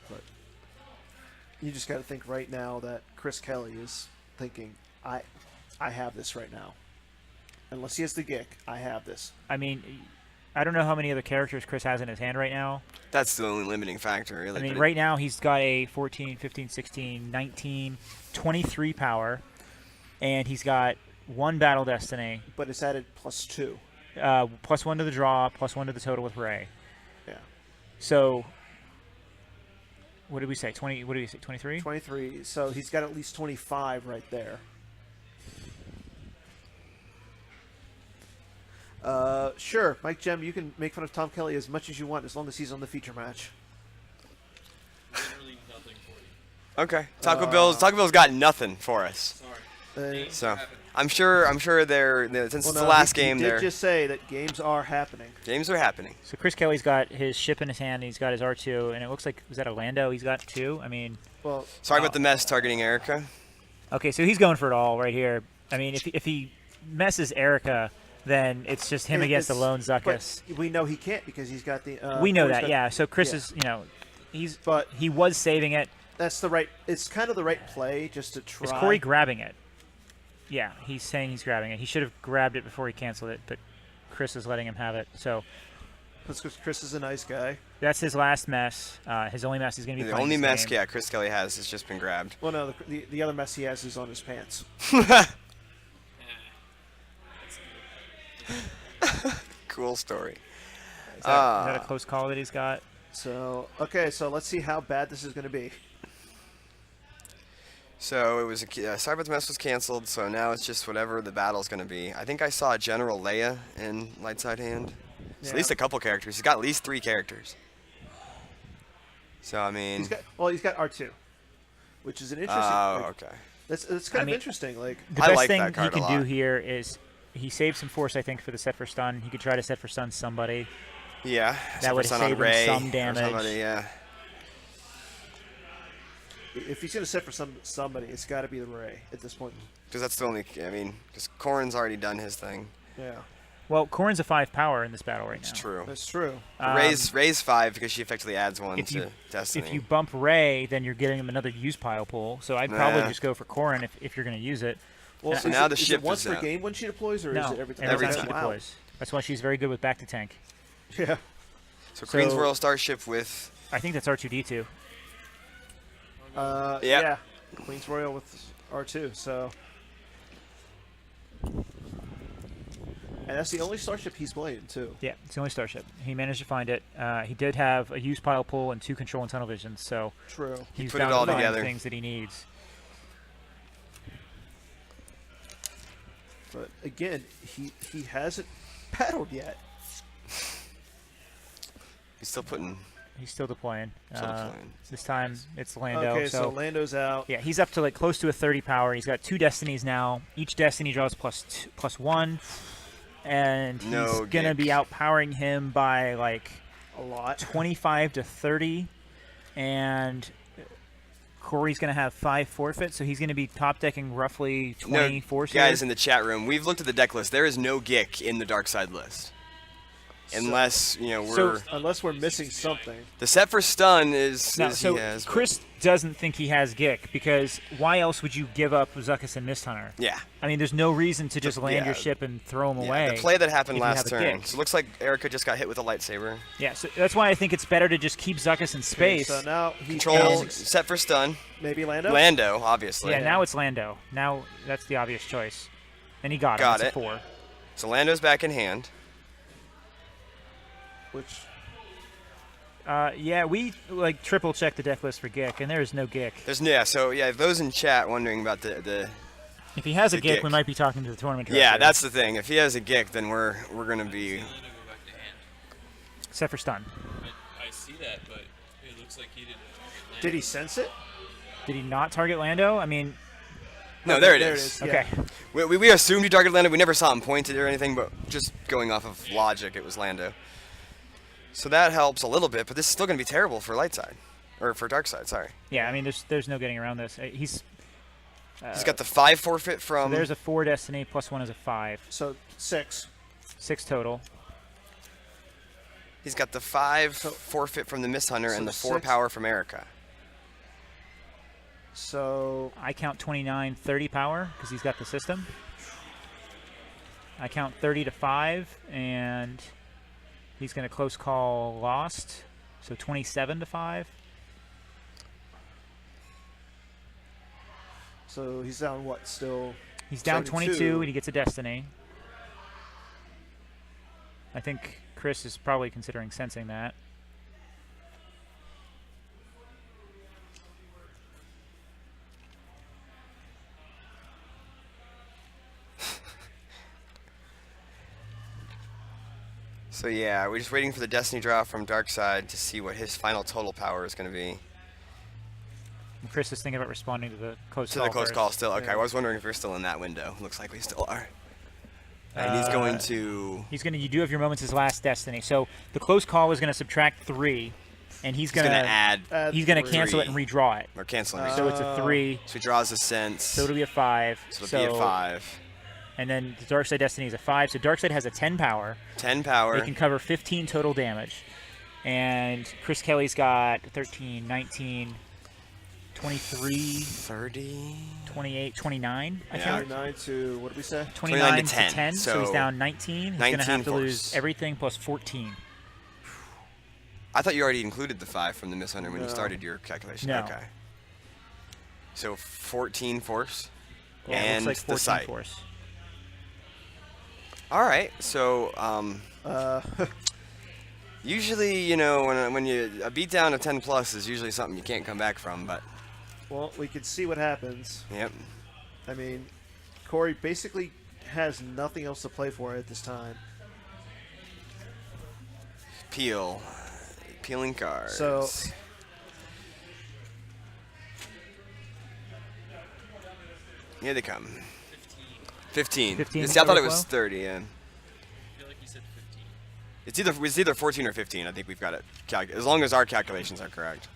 But you just got to think right now that Chris Kelly is thinking, I have this right now. Unless he has the Gick, I have this. I mean, I don't know how many other characters Chris has in his hand right now. That's the only limiting factor, really. I mean, but right now he's got a 14, 15, 16, 19, 23 power, and he's got 1 battle destiny, But it's added +2. +1 to the draw, +1 to the total with Ray. Yeah. So, what did we say? 20? What did we say? 23? 23. So he's got at least 25 right there. Sure, Mike Gem, you can make fun of Tom Kelly as much as you want as long as he's on the feature match. Literally nothing for you. Okay. Taco Bell's got nothing for us. Sorry. So I'm sure they're since it's the last game. He They're did just say that games are happening. games are happening. So Chris Kelly's got his ship in his hand, and he's got his R2, and it looks like, was that a Lando he's got too? I mean, Well, Sorry about the mess targeting Erica. okay, so he's going for it all right here. I mean, if he messes Erica, then it's just him against the lone Zuckuss. But we know he can't because he's got the. We know Corey's that, got- yeah. So Chris yeah. is, he was saving it. That's the right. It's kind of the right play just to try. Is Corey grabbing it? Yeah, he's saying he's grabbing it. He should have grabbed it before he canceled it, but Chris is letting him have it. So Because Chris is a nice guy. that's his last mess. His only mess he's going to be The playing only this mess, game. yeah, Chris Kelly has just been grabbed. Well, no, the other mess he has is on his pants. Cool story. Is that a close call that he's got? So okay, so let's see how bad this is going to be. So it was Cyber's mess was canceled, so now it's just whatever the battle's going to be. I think I saw General Leia in light side hand. It's at least a couple characters. He's got at least 3 characters. So I mean, he's got R2, which is an interesting. oh, okay. That's kind of interesting. Like The I best like thing that card he a can do lot. here is he saves some force, I think, for the set for stun. He could try to set for stun somebody. Yeah, That would Super Sun on save him Ray some or damage. somebody, yeah. if he's going to set for somebody, it's got to be the Ray at this point. Because that's the only. I mean, because Corrin's already done his thing. Yeah, Well, Corrin's a 5 power in this battle right now. It's true. that's true. Ray's 5 because she effectively adds 1 If to you Destiny. if you bump Ray, then you're getting him another use pile pool. So I'd probably Nah. just go for Corrin if you're going to use it. Well, So is now it- the is ship it once is per out. game when she deploys, or No, is it every time? every time time. she Wow. deploys. That's why she's very good with back to tank. Yeah. so Queen's so- Royal Starship with. I think that's R2D2. Yeah. Yeah. Queen's Royal with R2. So. And that's the only starship he's played too. Yeah, it's the only starship. He managed to find it. He did have a use pile pull and 2 control and tunnel visions, so True. he's put it bound all to find together. things that he needs. But again, he hasn't battled yet. He's still putting. He's still deploying. Still deploying. This time it's Lando. Okay, so Lando's out. yeah, he's up to like close to a 30 power. He's got 2 destinies now. Each destiny draws plus 1, and he's No gonna be gick. outpowering him by like A lot. 25 to 30, and Corey's gonna have 5 forfeits, so he's gonna be top decking roughly 20 No, forces. guys in the chat room, we've looked at the deck list. There is no Gick in the dark side list. Unless, we're. Unless we're missing something. The set for stun is. Now, is so he has, but- Chris doesn't think he has Gick, because why else would you give up Zuckuss and Mist Hunter? Yeah. I mean, there's no reason to just land yeah. your ship and throw him Yeah, away. the play that happened if you last have a turn. Gick. So it looks like Erica just got hit with a lightsaber. Yeah, so that's why I think it's better to just keep Zuckuss in space. So now he Control has set for stun. maybe Lando. Lando, obviously. yeah, now it's Lando. Now that's the obvious choice. And he got him. Got That's it. a 4. So Lando's back in hand. Which Yeah, we like triple checked the deck list for Gick, and there is no Gick. So those in chat wondering about the If he has a The Gick, Gick. we might be talking to the tournament director. yeah, that's the thing. If he has a Gick, then we're gonna be. Set for stun. I see that, but it looks like he didn't. did he sense it? Did he not target Lando? I mean, No, there it there is. it is. Yeah. okay. We assumed he targeted Lando. We never saw him pointed or anything, but just going off of logic, it was Lando. So that helps a little bit, but this is still going to be terrible for light side, or for dark side. Sorry. Yeah, I mean, there's no getting around this. He's He's got the 5 forfeit so from. there's a 4 destiny, plus 1 is a 5. So 6. 6 total. He's got the 5 forfeit from the Mist Hunter so and the 4 6 power from Erica. So I count 29, 30 power because he's got the system. I count 30 to 5, and he's going to close call lost, so 27 to 5. so he's down what still? He's down 22. 22, and he gets a destiny. I think Chris is probably considering sensing that. So yeah, we're just waiting for the Destiny draw from Darkseid to see what his final total power is going to be. And Chris is thinking about responding to the close To call. the close first. call still. Okay, Yeah. I was wondering if we're still in that window. Looks like we still are. And he's going to. He's going to. You do have your moments as last destiny. So the close call is going to subtract 3, and he's going to add He's going to three. cancel it and redraw it. or canceling. So it's a 3. so he draws a sense. So it'll be a 5. So it'll be a 5. And then the Darkseid Destiny is a 5. So Darkseid has a 10 power. 10 power. They can cover 15 total damage. And Chris Kelly's got 13, 19, 23, 30. 28, 29, I Yeah. think. 29 to, what did we say? 29 to to 10, 10, so he's so down 19. He's going to 19 have to lose force. everything plus 14. I thought you already included the 5 from the Mishunter when you No. started your calculation. No. Okay. So 14 force Yeah, and it looks like the 14 sight. force. All right. So usually, you know, when you a beat down of 10 plus is usually something you can't come back from. But Well, we can see what happens. yep. I mean, Corey basically has nothing else to play for at this time. Peeling cards. So- Here they come. 15. 15 See, I thought it overflow? was 30. Yeah. I feel like you said 15. It's either 14 or 15. I think we've got it. As long as our calculations are correct.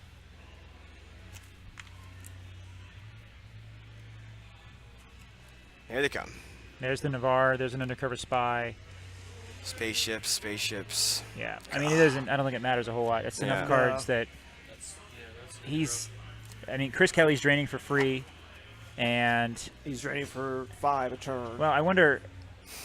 Here they come. There's the Navarre. There's an undercover spy. Spaceships. Yeah. I mean, it doesn't. I don't think it matters a whole lot. It's enough Yeah. cards that he's. I mean, Chris Kelly's draining for free, and He's ready for 5 a turn. well, I wonder.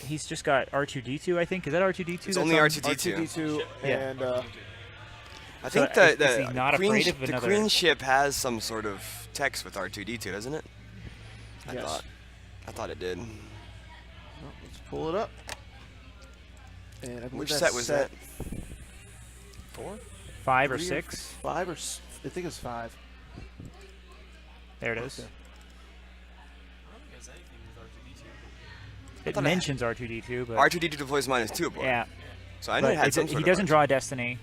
He's just got R2D2. I think is that R2D2? It's only R2D2. R2D2, Yeah. and I So think is he not queen, afraid of the another- queen ship has some sort of text with R2D2, doesn't it? yes. I thought it did. Well, let's pull it up. And I believe Which that's set was that? 4? 5 or 3 6. 5 or I think it's 5. There it is. Okay. I don't think it has anything with R2D2. It thought it- mentions R2D2, but R2D2 deploys -2 aboard. yeah. So I knew it But had some sort he of doesn't R2. draw a Destiny.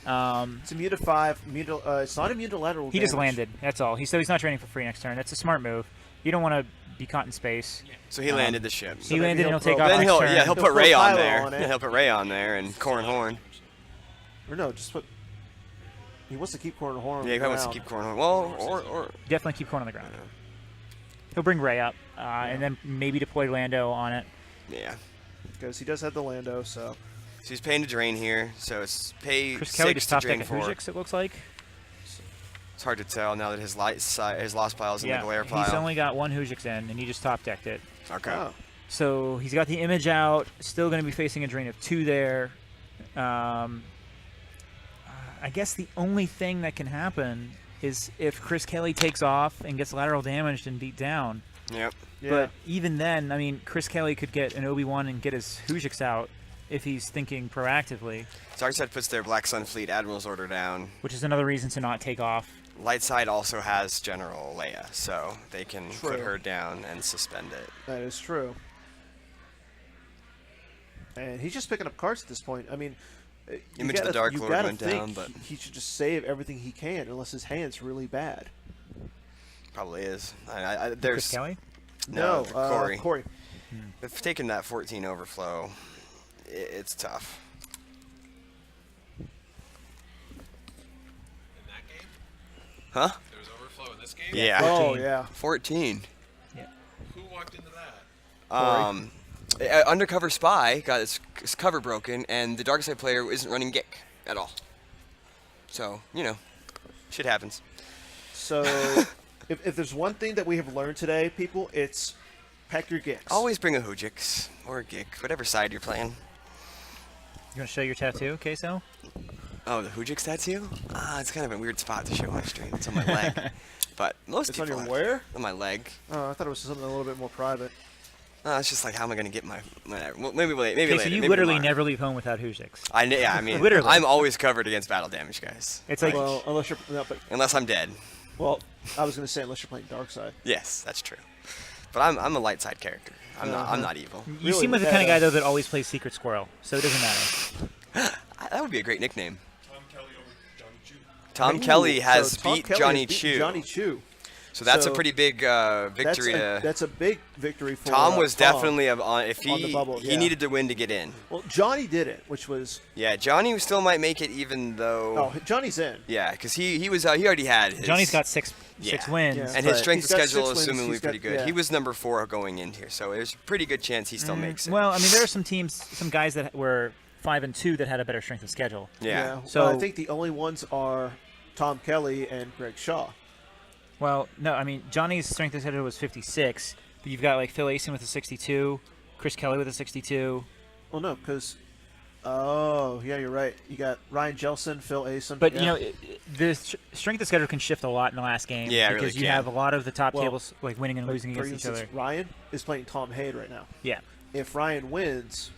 It's immune to 5. It's not immune to lateral He just damage. landed. That's all. So he's not training for free next turn. That's a smart move. You don't want to be caught in space. So he landed the ship. He maybe landed and he'll he'll take throw- off Then next he'll turn. he'll He'll put throw Ray on Kylo there. on it. Yeah, he'll put Ray on there and Corn Horn. Or no, just put. He wants to keep Corn Horn. Yeah, he probably wants to around. keep Corn Horn. Well, or Definitely keep Corn on the ground. He'll bring Ray up, and then maybe deploy Lando on it. yeah. Because he does have the Lando, so. So he's paying to drain here. So it's pay Chris 6 Kelly just to top drain deck a 4. Hujix, it looks like. It's hard to tell now that his lost pile's in Yeah, the glare pile. he's only got one Hujix in, and he just top decked it. Okay. Oh. So he's got the image out. Still going to be facing a drain of 2 there. I guess the only thing that can happen is if Chris Kelly takes off and gets lateral damaged and beat down. Yep. Yeah. But even then, I mean, Chris Kelly could get an Obi-Wan and get his Hujix out if he's thinking proactively, Darkseid puts their Black Sun Fleet Admiral's order down. which is another reason to not take off. Lightside also has General Leia, so they can put True. her down and suspend it. That is true. And he's just picking up cards at this point. I mean, you Image of the Dark Lord gotta went think down, but- he should just save everything he can, unless his hand's really bad. Probably is. Chris There's Kelly? no, Corey. Corey. If taking that 14 overflow, it's tough. In that game, Huh? there was overflow in this game. Yeah. Oh 14. yeah. 14. Who walked into that? Undercover spy got his cover broken, and the Darkseid player isn't running Gick at all. So, you know, shit happens. So, if there's one thing that we have learned today, people, it's pack your gicks. Always bring a Hujix or a Gick, whatever side you're playing. You want to show your tattoo, Queso? Oh, the Hujix tattoo? It's kind of a weird spot to show on stream. It's on my leg. But most It's on people your have- where? On my leg. Oh, I thought it was something a little bit more private. It's just like, how am I going to get my... Whatever. Well, maybe later. Okay, later. so you maybe literally tomorrow. never leave home without Hujix. I mean, Literally. I'm always covered against battle damage, guys. It's like, Well, unless you're no, but Unless I'm dead. well, I was gonna say unless you're playing dark side. Yes, that's true. But I'm a light side character. I'm not evil. you really, seem like the that, kind of guy, though, that always plays Secret Squirrel, so it doesn't matter. That would be a great nickname. Tom Kelly over Johnny Chu. Tom Ooh, Kelly has so Tom beat Kelly Johnny has beaten Chu. Johnny Chu. So that's a So pretty big victory. That's a big victory for Tom was Tom. definitely if on he the bubble, he yeah. needed to win to get in. Well, Johnny did it, which was Yeah, Johnny still might make it even though. oh, Johnny's in. Yeah, because he already had his, Johnny's got six Yeah. wins. Yeah. and his but- strength of He's got schedule 6 is wins, assumingly he's got- pretty good. yeah. He was number 4 going in here, so there's a pretty good chance he still makes it. Well, I mean, there are some teams, some guys that were 5 and 2 that had a better strength of schedule. Yeah. So- Well, I think the only ones are Tom Kelly and Greg Shaw. Well, no, I mean Johnny's strength of schedule was 56, but you've got like Phil Asen with a 62, Chris Kelly with a 62. Well, no, because yeah, you're right. You got Ryan Jellison, Phil Asen. But yeah. you know, the strength of schedule can shift a lot in the last game Yeah, it because really you can. have a lot of the top Well, tables like winning and losing for against each instance, other. Ryan is playing Tom Hade right now. Yeah. If Ryan wins,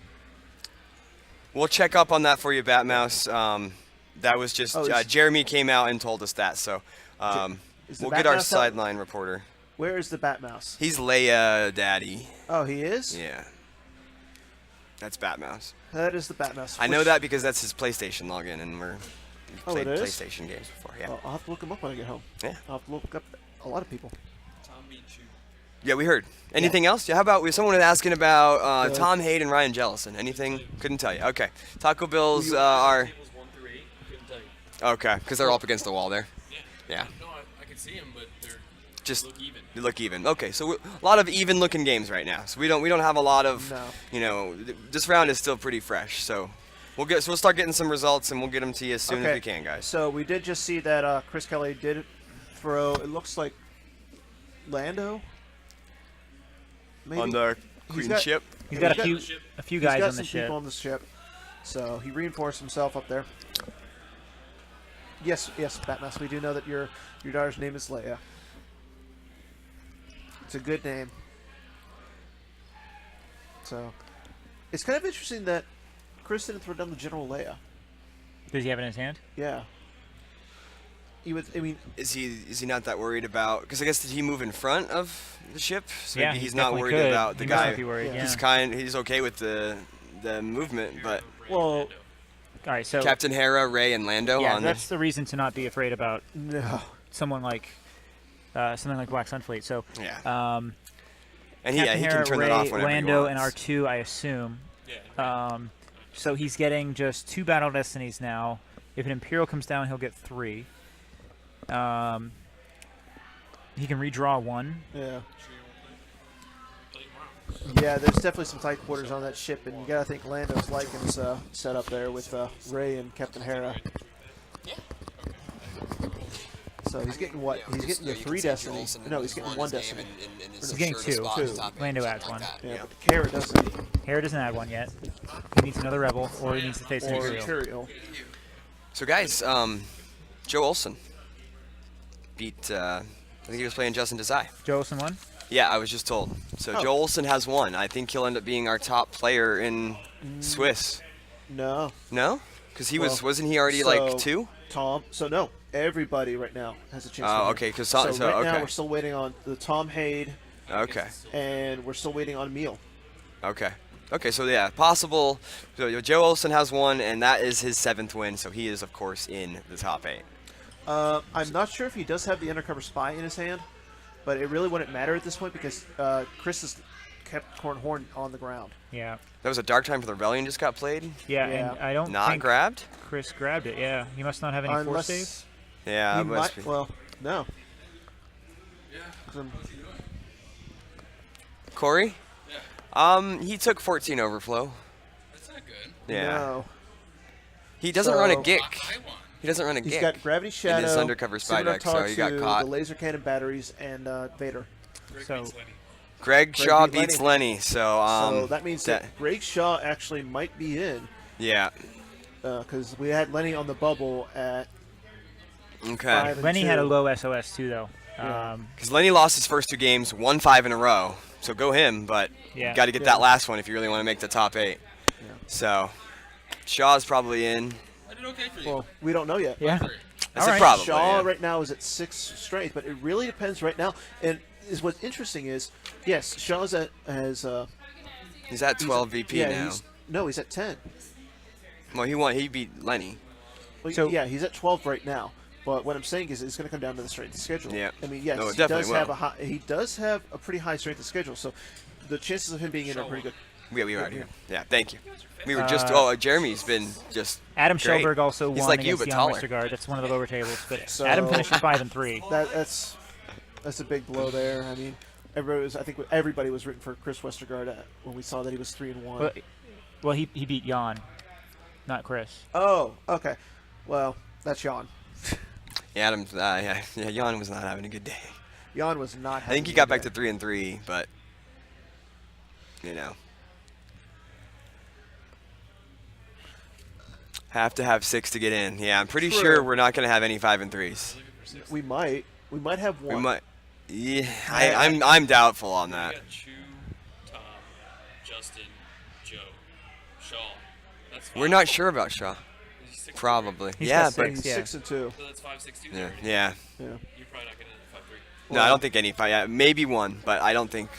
We'll check up on that for you, Batmouse. That was just Jeremy came out and told us that, so is the we'll get our Batmouse out? sideline reporter. Where is the Batmouse? He's Leia Daddy. Oh, he is? Yeah. That's Batmouse. That is the Batmouse. I know Which- that because that's his PlayStation login, and we've Oh, played it is? PlayStation games before. Yeah. Oh, I'll have to look him up when I get home. Yeah. I'll have to look up a lot of people. Tom beat you. Yeah, we heard. Anything else? Yeah. How about someone was asking about Tom Hade and Ryan Jellison? Anything? Couldn't tell you. Okay. Taco Bill's are Tables 1 through 8. Couldn't tell you. okay because they're up against the wall there. Yeah. Yeah. No, I can see them, but they're Just look even. they look even. Okay, so a lot of even-looking games right now. So we don't have a lot of No. This round is still pretty fresh. So we'll start getting some results and we'll get them to you as soon as we can, guys. So we did just see that Chris Kelly did throw, it looks like Lando? Maybe? On the He's queen got- ship. He's got he's a got- few He's guys got on the some ship. people on the ship. So he reinforced himself up there. Yes, Batmouse, we do know that your daughter's name is Leia. It's a good name. So it's kind of interesting that Chris didn't throw down the General Leia. Does he have it in his hand? Yeah. I mean, Is he not that worried about? Because I guess did he move in front of the ship? So Yeah, maybe he he's not definitely worried could. about the He must guy. not be worried, Yeah. yeah. He's okay with the movement, but well, All right, so Captain Hera, Rey, and Lando yeah, on that's the reason to not be afraid about no. someone like something like Black Sun Fleet. So yeah. And Captain he Hera, can turn Rey, that off whenever Lando, he and wants. R2, I assume. Yeah. So he's getting just 2 Battle Destinies now. If an Imperial comes down, he'll get 3. He can redraw 1. Yeah. Play tomorrow. Yeah, there's definitely some tight quarters on that ship, and you gotta think Lando's liking his setup there with Rey and Captain Hera. So he's getting what? He's getting the 3 destinies. No, he's getting 1 destiny. He's getting 2. Lando adds 1. Yeah, but Hera doesn't. Hera doesn't add 1 yet. He needs another Rebel, or he needs to face an Or Imperial. Imperial. So guys, Joe Olsen beat. I think he was playing Justin Desai. Joe Olsen won? Yeah, I was just told. So Oh. Joe Olsen has won. I think he'll end up being our top player in Swiss. No. No? Because he Well, wasn't he already so- like 2? Tom. So no, everybody right now has a chance. to Oh, win. okay. Because So so, right now okay. we're still waiting on the Tom Hade, Okay. and we're still waiting on Meal. Okay. Okay. So yeah, possible. So Joe Olsen has won, and that is his 7th win. So he is, of course, in the top 8. I'm not sure if he does have the undercover spy in his hand, but it really wouldn't matter at this point because Chris has kept Cornhorn on the ground. Yeah. That was a Dark Time for the Rebellion just got played. Yeah, Yeah. and I don't Not think grabbed. Chris grabbed it. Yeah, he must not have any force Unless save. Yeah. he it must might. be. Well, no. Corey. Yeah. He took 14 overflow. That's not good. Yeah. No. He doesn't run a So- gick. I won. He doesn't run a He's gick. got Gravity Shadow, undercover spy Scimitar deck, so he got Tartu, caught. the laser cannon batteries, and Vader. Greg So- beats Lenny. Greg Shaw beat beats Lenny. So so that means that Greg Shaw actually might be in yeah. because we had Lenny on the bubble at Okay. 5 and Lenny had a 2. low SOS too, though. Yeah. Because Lenny lost his first 2 games, won 5 in a row. So go him, but Yeah. you got to get Yeah. that last one if you really want to make the top 8. Yeah. So Shaw's probably in. I did okay for you. Well, we don't know yet. Yeah. Three. I All said right. probably. Shaw yeah. right now is at 6 strength, but it really depends right now. And what's interesting is, yes, Shaw's has He's at 12 VP yeah, now. he's at 10. Well, he won. He beat Lenny. Well, So- yeah, he's at 12 right now. But what I'm saying is, it's going to come down to the strength of schedule. Yeah. I mean, yes, No, it he definitely does have will. he does have a pretty high strength of schedule. So the chances of him being in are pretty good. Yeah, we were here. Yeah, thank you. We were Uh, just. Jeremy's been just. Adam Great. Schellberg also He's won like you, against but Jan taller. Westergaard. That's one of the lower tables. But So- Adam finishes 5 and 3. That's a big blow there. I mean, I think everybody was rooting for Chris Westergaard when we saw that he was 3 and 1. Well, he beat Jan. not Chris. Oh, okay. Well, that's Jan. Yeah, Adams. Yeah, Jan was not having a good day. Jan was not. I think he got back to 3-3, but you know, have to have 6 to get in. Yeah, I'm pretty True. sure we're not gonna have any 5 and 3s. We might have one. We might. Yeah, I'm doubtful on We that. got Chu, Tom, Justin, Joe, Shaw. That's 5. We're not sure about Shaw. He's 6 Probably. He's Yeah, got but six. He's Yeah. 6 and 2. So that's 5, 6, 2. yeah, there. yeah. Yeah. You're probably not getting into 5, 3. No, I don't think any 5. Yeah, maybe 1, but I don't think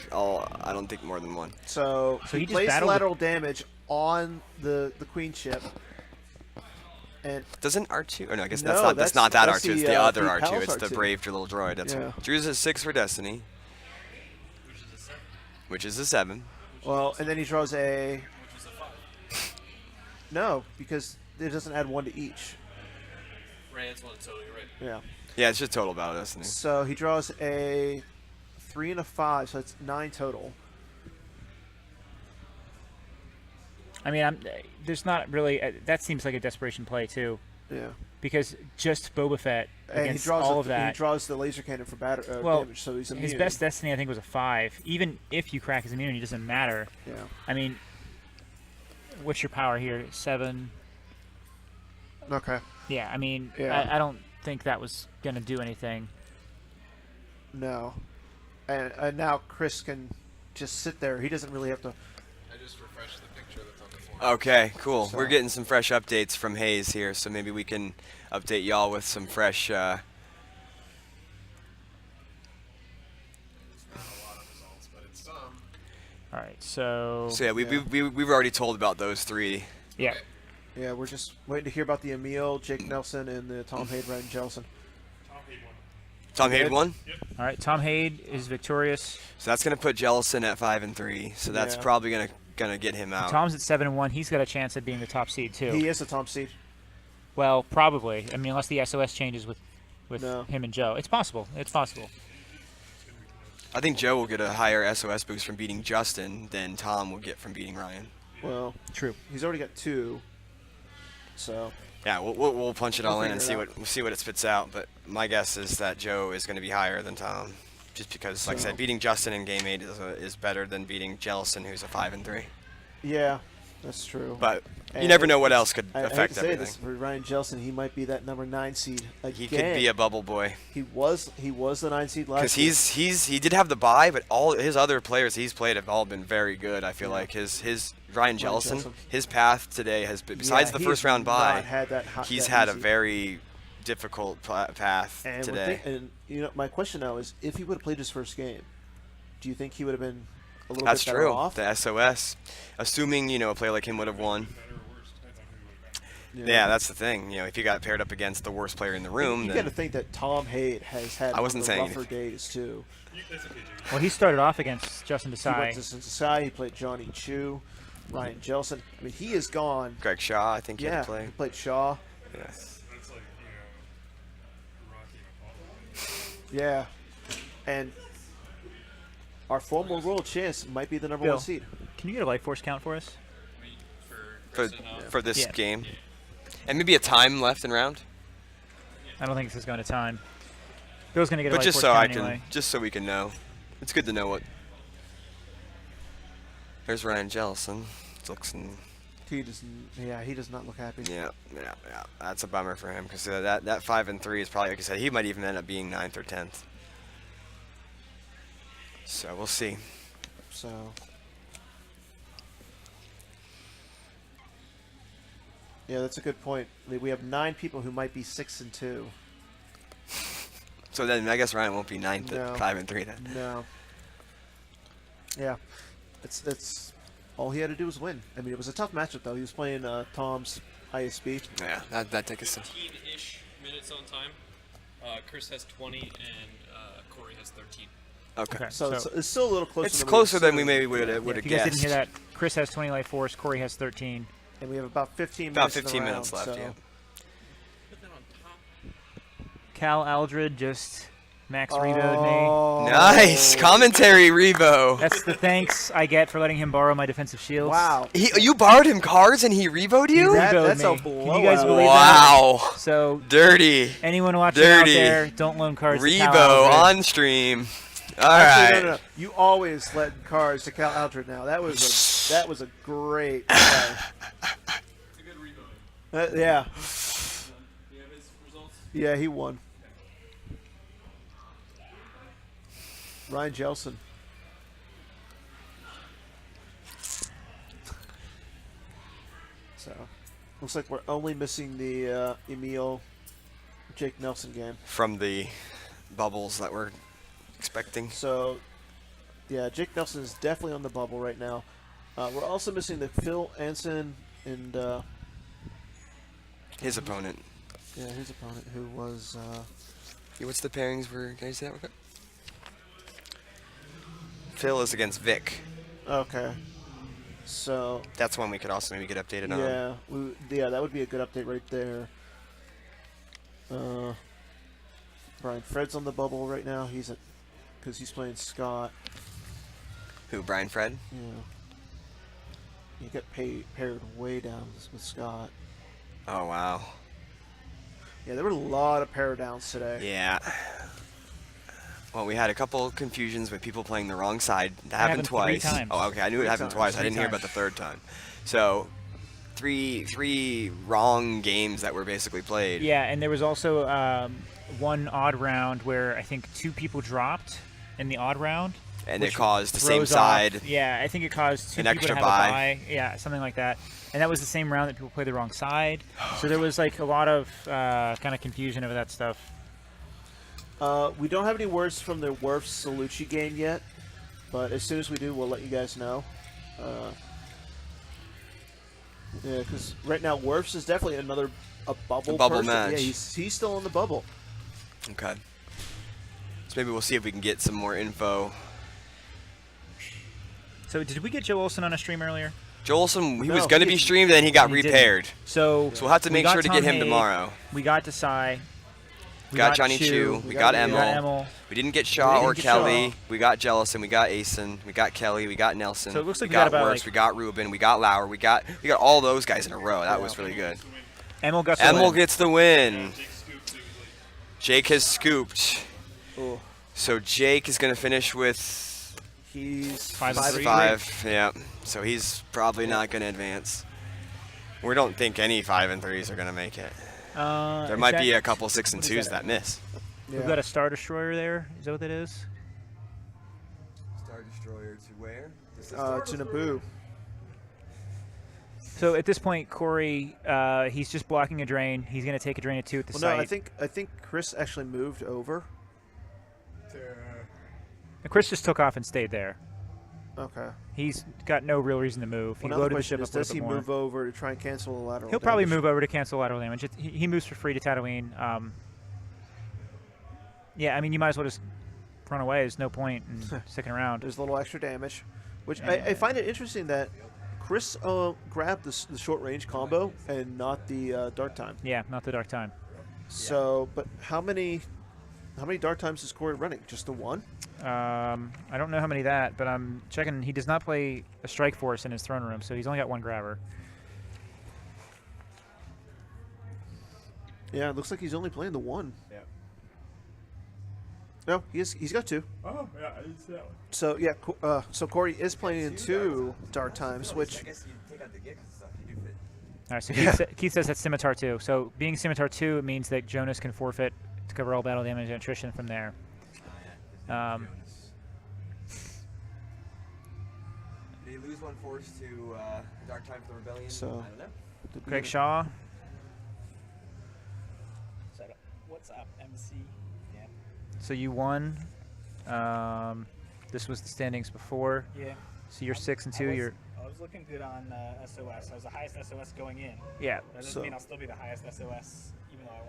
more than 1. So So he he just placed battled lateral damage on the queen ship. And Doesn't R2? Oh no, I guess No, that's not that that's R2. It's the, the other the R2. Pal's It's the R2. brave little droid. That's Yeah. Drew's at 6 for Destiny, Which is a 7. which is a 7. well, and then he draws a Which is a 5. no because it doesn't add 1 to each. Right, that's one total. You're right. Yeah. Yeah, it's just total battle Destiny. So he draws a 3 and a 5, so it's 9 total. I mean, there's not really. That seems like a desperation play too, Yeah. because just Boba Fett And he against draws all a, of that. He draws the laser cannon for Well, damage, so he's immune. his best destiny, I think, was a 5. Even if you crack his immunity, it doesn't matter. Yeah. I mean, what's your power here? 7. Okay. Yeah. I mean, Yeah. I don't think that was gonna do anything. No. And now Chris can just sit there. He doesn't really have to. I just refreshed the picture that's on the form. Okay, cool. So- We're getting some fresh updates from Hayes here, so maybe we can update y'all with some fresh. It's not a lot of results, but it's some. All right. So. So yeah, we've already told about those 3. Yeah. Yeah, we're just waiting to hear about the Emil, Jake Nelson, and the Tom Hade, Ryan Jellison. Tom Hade Good. won. All right. Tom Hade is victorious. So that's gonna put Jellison at 5 and 3. So that's Yeah. probably gonna get him out. Tom's at 7 and 1. He's got a chance at being the top seed too. He is a Tom seed. Well, probably. I mean, unless the SOS changes with No. him and Joe, it's possible. It's possible. I think Joe will get a higher SOS boost from beating Justin than Tom will get from beating Ryan. Well, True. he's already got 2. So Yeah, we'll punch it all in and see figure it what it spits out. But my guess is that Joe is going to be higher than Tom, just because, like I So- said, beating Justin in Game 8 is better than beating Jellison, who's a 5 and 3. yeah, that's true. But you And never know what else could I hate affect to say everything. this for Ryan Jellison, he might be that number 9 seed again. He could be a bubble boy He was the 9 seed last because year. he did have the bye, but all his other players he's played have all been very good. I feel like his Ryan Jellison, Jellison. his path today has been, besides the he first has round bye, not had that he's that had a easy. very difficult path And today. and you know, my question now is, if he would have played his first game, do you think he would have been a little That's bit better true. off? The SOS, assuming a player like him would have won. Yeah, that's the thing. If you got paired up against the worst player in the room, You got then to think that Tom Hade has had I wasn't one of the saying rougher days too. Well, he started off against Justin He went Desai. to Cincinnati. He played Johnny Chu, Ryan Jellison. I mean, he is gone. Greg Shaw, I think he Yeah, had to play. he played Shaw. Yeah. Yeah, and our former world champs might be the number Bill. 1 seed. Can you get a life force count for us? For, Chris and, for this Yeah. game. And maybe a time left in round. I don't think this is going to time. Bill's going to get a But life just force so count I anyway. can, just so we can know. It's good to know what. There's Ryan Jellison. Looks in, He doesn't. Yeah, he does not look happy. yeah. That's a bummer for him because that 5 and 3 is probably, like I said, he might even end up being 9th or 10th. So we'll see. So. Yeah, that's a good point. We have 9 people who might be 6 and 2. So then I guess Ryan won't be 9th No. at 5 and 3 then. No. Yeah, it's all he had to do was win. I mean, it was a tough matchup though. He was playing Tom's ISB. Yeah, that takes us. 15-ish minutes on time. Chris has 20 and Corey has 13. Okay. Okay. So it's still a little closer. It's than closer than we assumed. maybe would Yeah, have if you guys guessed. didn't hear that, Chris has 20 life force. Corey has 13. And we have about 15 About minutes. in the 15 minutes round, left. so Yeah. Put that on top. Cal Aldred just Max revoed me. Oh. Nice commentary, Revo. That's the thanks I get for letting him borrow my defensive shields. Wow. You borrowed him cards and he revoed you? That's me. a Can you guys blowout. believe Wow. that? So Dirty. anyone watching Dirty. out there, don't loan cards to Cal Revo Aldred. on stream. All Actually, right. no. You always let cards to Cal Aldred now. That was a great play. It's a good revote. Yeah. You have his results? Yeah, he won. Ryan Jellison. So, looks like we're only missing the Emil Jake Nelson game. From the bubbles that we're expecting. So, yeah, Jake Nelson is definitely on the bubble right now. We're also missing the Phil Anson and His opponent. his opponent, who was Yeah, what's the pairings for? Can I say that real quick? Phil is against Vic. okay. So That's one we could also maybe get updated on. yeah, that would be a good update right there. Brian Fred's on the bubble right now. Because he's playing Scott. Who, Brian Fred? Yeah. He got paired way down with Scott. Oh, wow. Yeah, there were a lot of pair downs today. Yeah. Well, we had a couple confusions with people playing the wrong side. That happened happened 3 twice. times. Oh, okay. I knew it Three happened times. twice. I 3 didn't hear about times. the third time. So, three wrong games that were basically played. Yeah, and there was also one odd round where I think 2 people dropped in the odd round. And which it caused the same throws side. off- yeah, I think it caused 2 An people extra to have bye. a bye. Yeah, something like that. And that was the same round that people played the wrong side. So there was like a lot of kind of confusion over that stuff. We don't have any words from the Werfs Salucci game yet, but as soon as we do, we'll let you guys know. Yeah, because right now Werfs is definitely a bubble bubble person. match. Yeah, he's still in the bubble. Okay. So maybe we'll see if we can get some more info. So did we get Joe Olson on a stream earlier? Jolson, he No, was going to he be didn't. streamed, then he got He didn't. repaired. So So we'll have to we make got sure to Tom get him Hade, tomorrow. We got Desai. We got Johnny Chu. We got We got Emil. Emil. We didn't get Shaw didn't or get Kelly. Shaw. We got Jellison. We got Asen. We got Kelly. We got Nelson. So it looks like we we got got about, Works. like- We got Ruben. We got Lauer. We got all those guys in a row. That was really good. Emil got the Emil win. gets the win. Jake scooped it. Jake has scooped. Oh, So Jake is going to finish with he's 5 and 3. 5. Yeah. So he's probably not going to advance. We don't think any 5 and 3s are going to make it. There might be a couple 6 and what is 2s that? that miss. Yeah. We've got a Star Destroyer there. Is that what that is? Star Destroyer to where? to Naboo. So at this point, Corey, he's just blocking a drain. He's going to take a drain of 2 at the Well, site. no, I think Chris actually moved over. And Chris just took off and stayed there. Okay. He's got no real reason to move. He Well, now the loaded the question ship is, up a does little he bit more. move over to try and cancel the lateral? He'll probably damage? move over to cancel lateral damage. He moves for free to Tatooine. Yeah, I mean, you might as well just run away. There's no point in sticking around. There's a little extra damage, which I find it interesting that Chris grabbed the short range combo and not the dart time. Yeah, not the dark time. So, but how many dart times is Corey running? Just the one? I don't know how many that, but I'm checking. He does not play a strike force in his throne room, so he's only got 1 grabber. Yeah, it looks like he's only playing the one. Yeah. No, he's got 2. Oh, yeah, I didn't see that one. So yeah, so Corey is playing in 2 dart times, which I guess you take out the gigs and stuff. You do fit. All right, so Keith says that's Scimitar 2. So being Scimitar 2, it means that Jonas can forfeit to cover all battle damage and attrition from there. Did he lose 1 force to Dark Time for the Rebellion? So- I don't know. Greg Shaw. What's up, MC? Yeah. So you won. This was the standings before. Yeah. So you're 6 and 2. You're I was looking good on SOS. I was the highest SOS going in. yeah. That doesn't So- mean I'll still be the highest SOS, even though I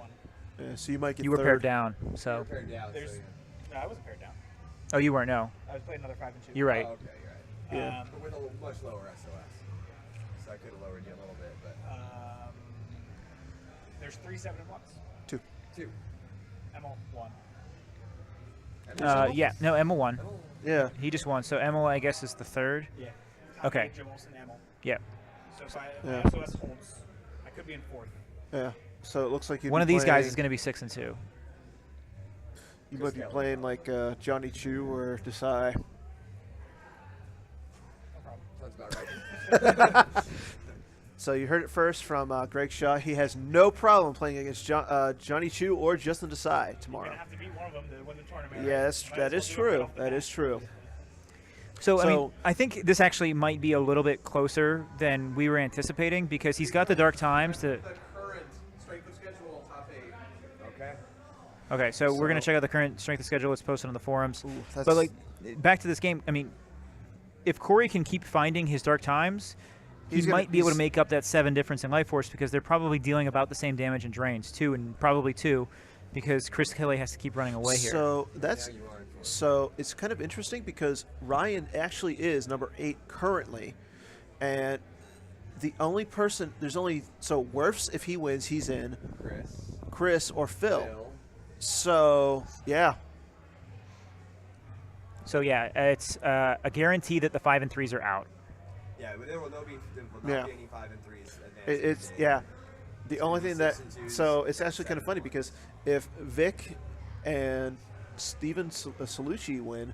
won. so you might get You were third. paired down. So Paired down, There's, so no, I wasn't paired down. oh, you weren't. No, I was playing another 5 and 2. you're right. Oh, okay, you're right. Yeah. But with a much lower SOS. So I could have lowered you a little bit, but There's 3 7 and 1s. 2. 2. Emil 1. Yeah, no, Emil won. Yeah. He just won. So Emil, I guess, is the third. Yeah. Okay. Jellison, Emil. Yeah. So if I, Yeah. my SOS holds, I could be in fourth. Yeah. So it looks like One of these guys is going to be 6 and 2. You might be playing like Johnny Chu or Desai. Sounds about right. So you heard it first from Greg Shaw. He has no problem playing against Johnny Chu or Justin Desai You're tomorrow. gonna have to beat one of them to win the tournament. Yeah, right? that is true. That is true. So, I mean, So- I think this actually might be a little bit closer than we were anticipating because he's got the Dark Times to. The current strength of schedule top 8. Okay. Okay, so we're going to check out the current strength of schedule. It's posted on the forums. That's- But, like, back to this game, I mean, if Corey can keep finding his Dark Times, he He's gonna- might be able to he's- make up that 7 difference in life force because they're probably dealing about the same damage in drains, 2 and probably 2, because Chris Kelly has to keep running away here. So that's Yeah, you are in fourth. so it's kind of interesting because Ryan actually is number 8 currently, and the only person there's only so Werfs, if he wins, he's in. Chris or Phil. Phil. So yeah, So, yeah, it's a guarantee that the 5 and 3s are out. Yeah, but there will not be Yeah. any 5 and 3s. it's yeah. The only thing that 6 and 2s, so it's actually kind of funny because if Vic and Steven Salucci win,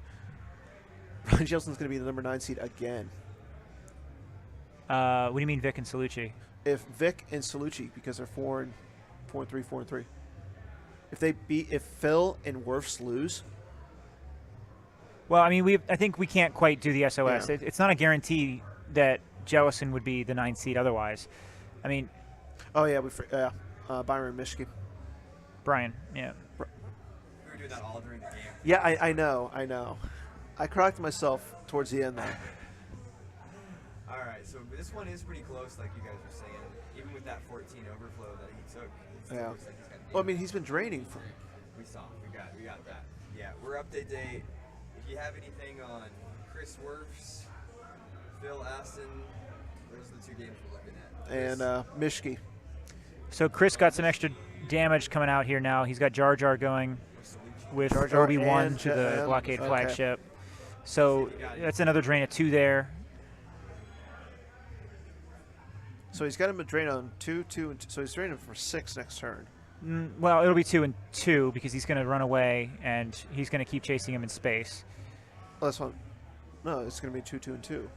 Ryan Jelson's going to be the number 9 seed again. What do you mean Vic and Salucci? If Vic and Salucci, because they're 4 and 3, 4 and 3. If Phil and Werfs lose, Well, I mean, I think we can't quite do the SOS. Yeah. It's not a guarantee that Jellison would be the 9 seed otherwise. I mean, oh yeah, Byron Mishke. Brian, yeah. We were doing that all during the game. Yeah, I know. I corrected myself towards the end there. All right, so this one is pretty close, like you guys were saying. Even with that 14 overflow that he took, it still Yeah. looks like he's got Well, I mean, he's been draining for. we saw, we got that. Yeah, we're update day. If you have anything on Chris Werfs, Phil Aston, those are the 2 games we're looking at. And Mishke. So Chris got some extra damage coming out here now. He's got Jar Jar going with Jar Jar Obi-Wan and to the Ja- blockade okay. flagship. So that's another drain of 2 there. So he's got him a drain on 2, 2, and so he's draining for 6 next turn. Well, it'll be 2 and 2 because he's going to run away and he's going to keep chasing him in space. Oh, that's one. No, it's going to be 2, 2, and 2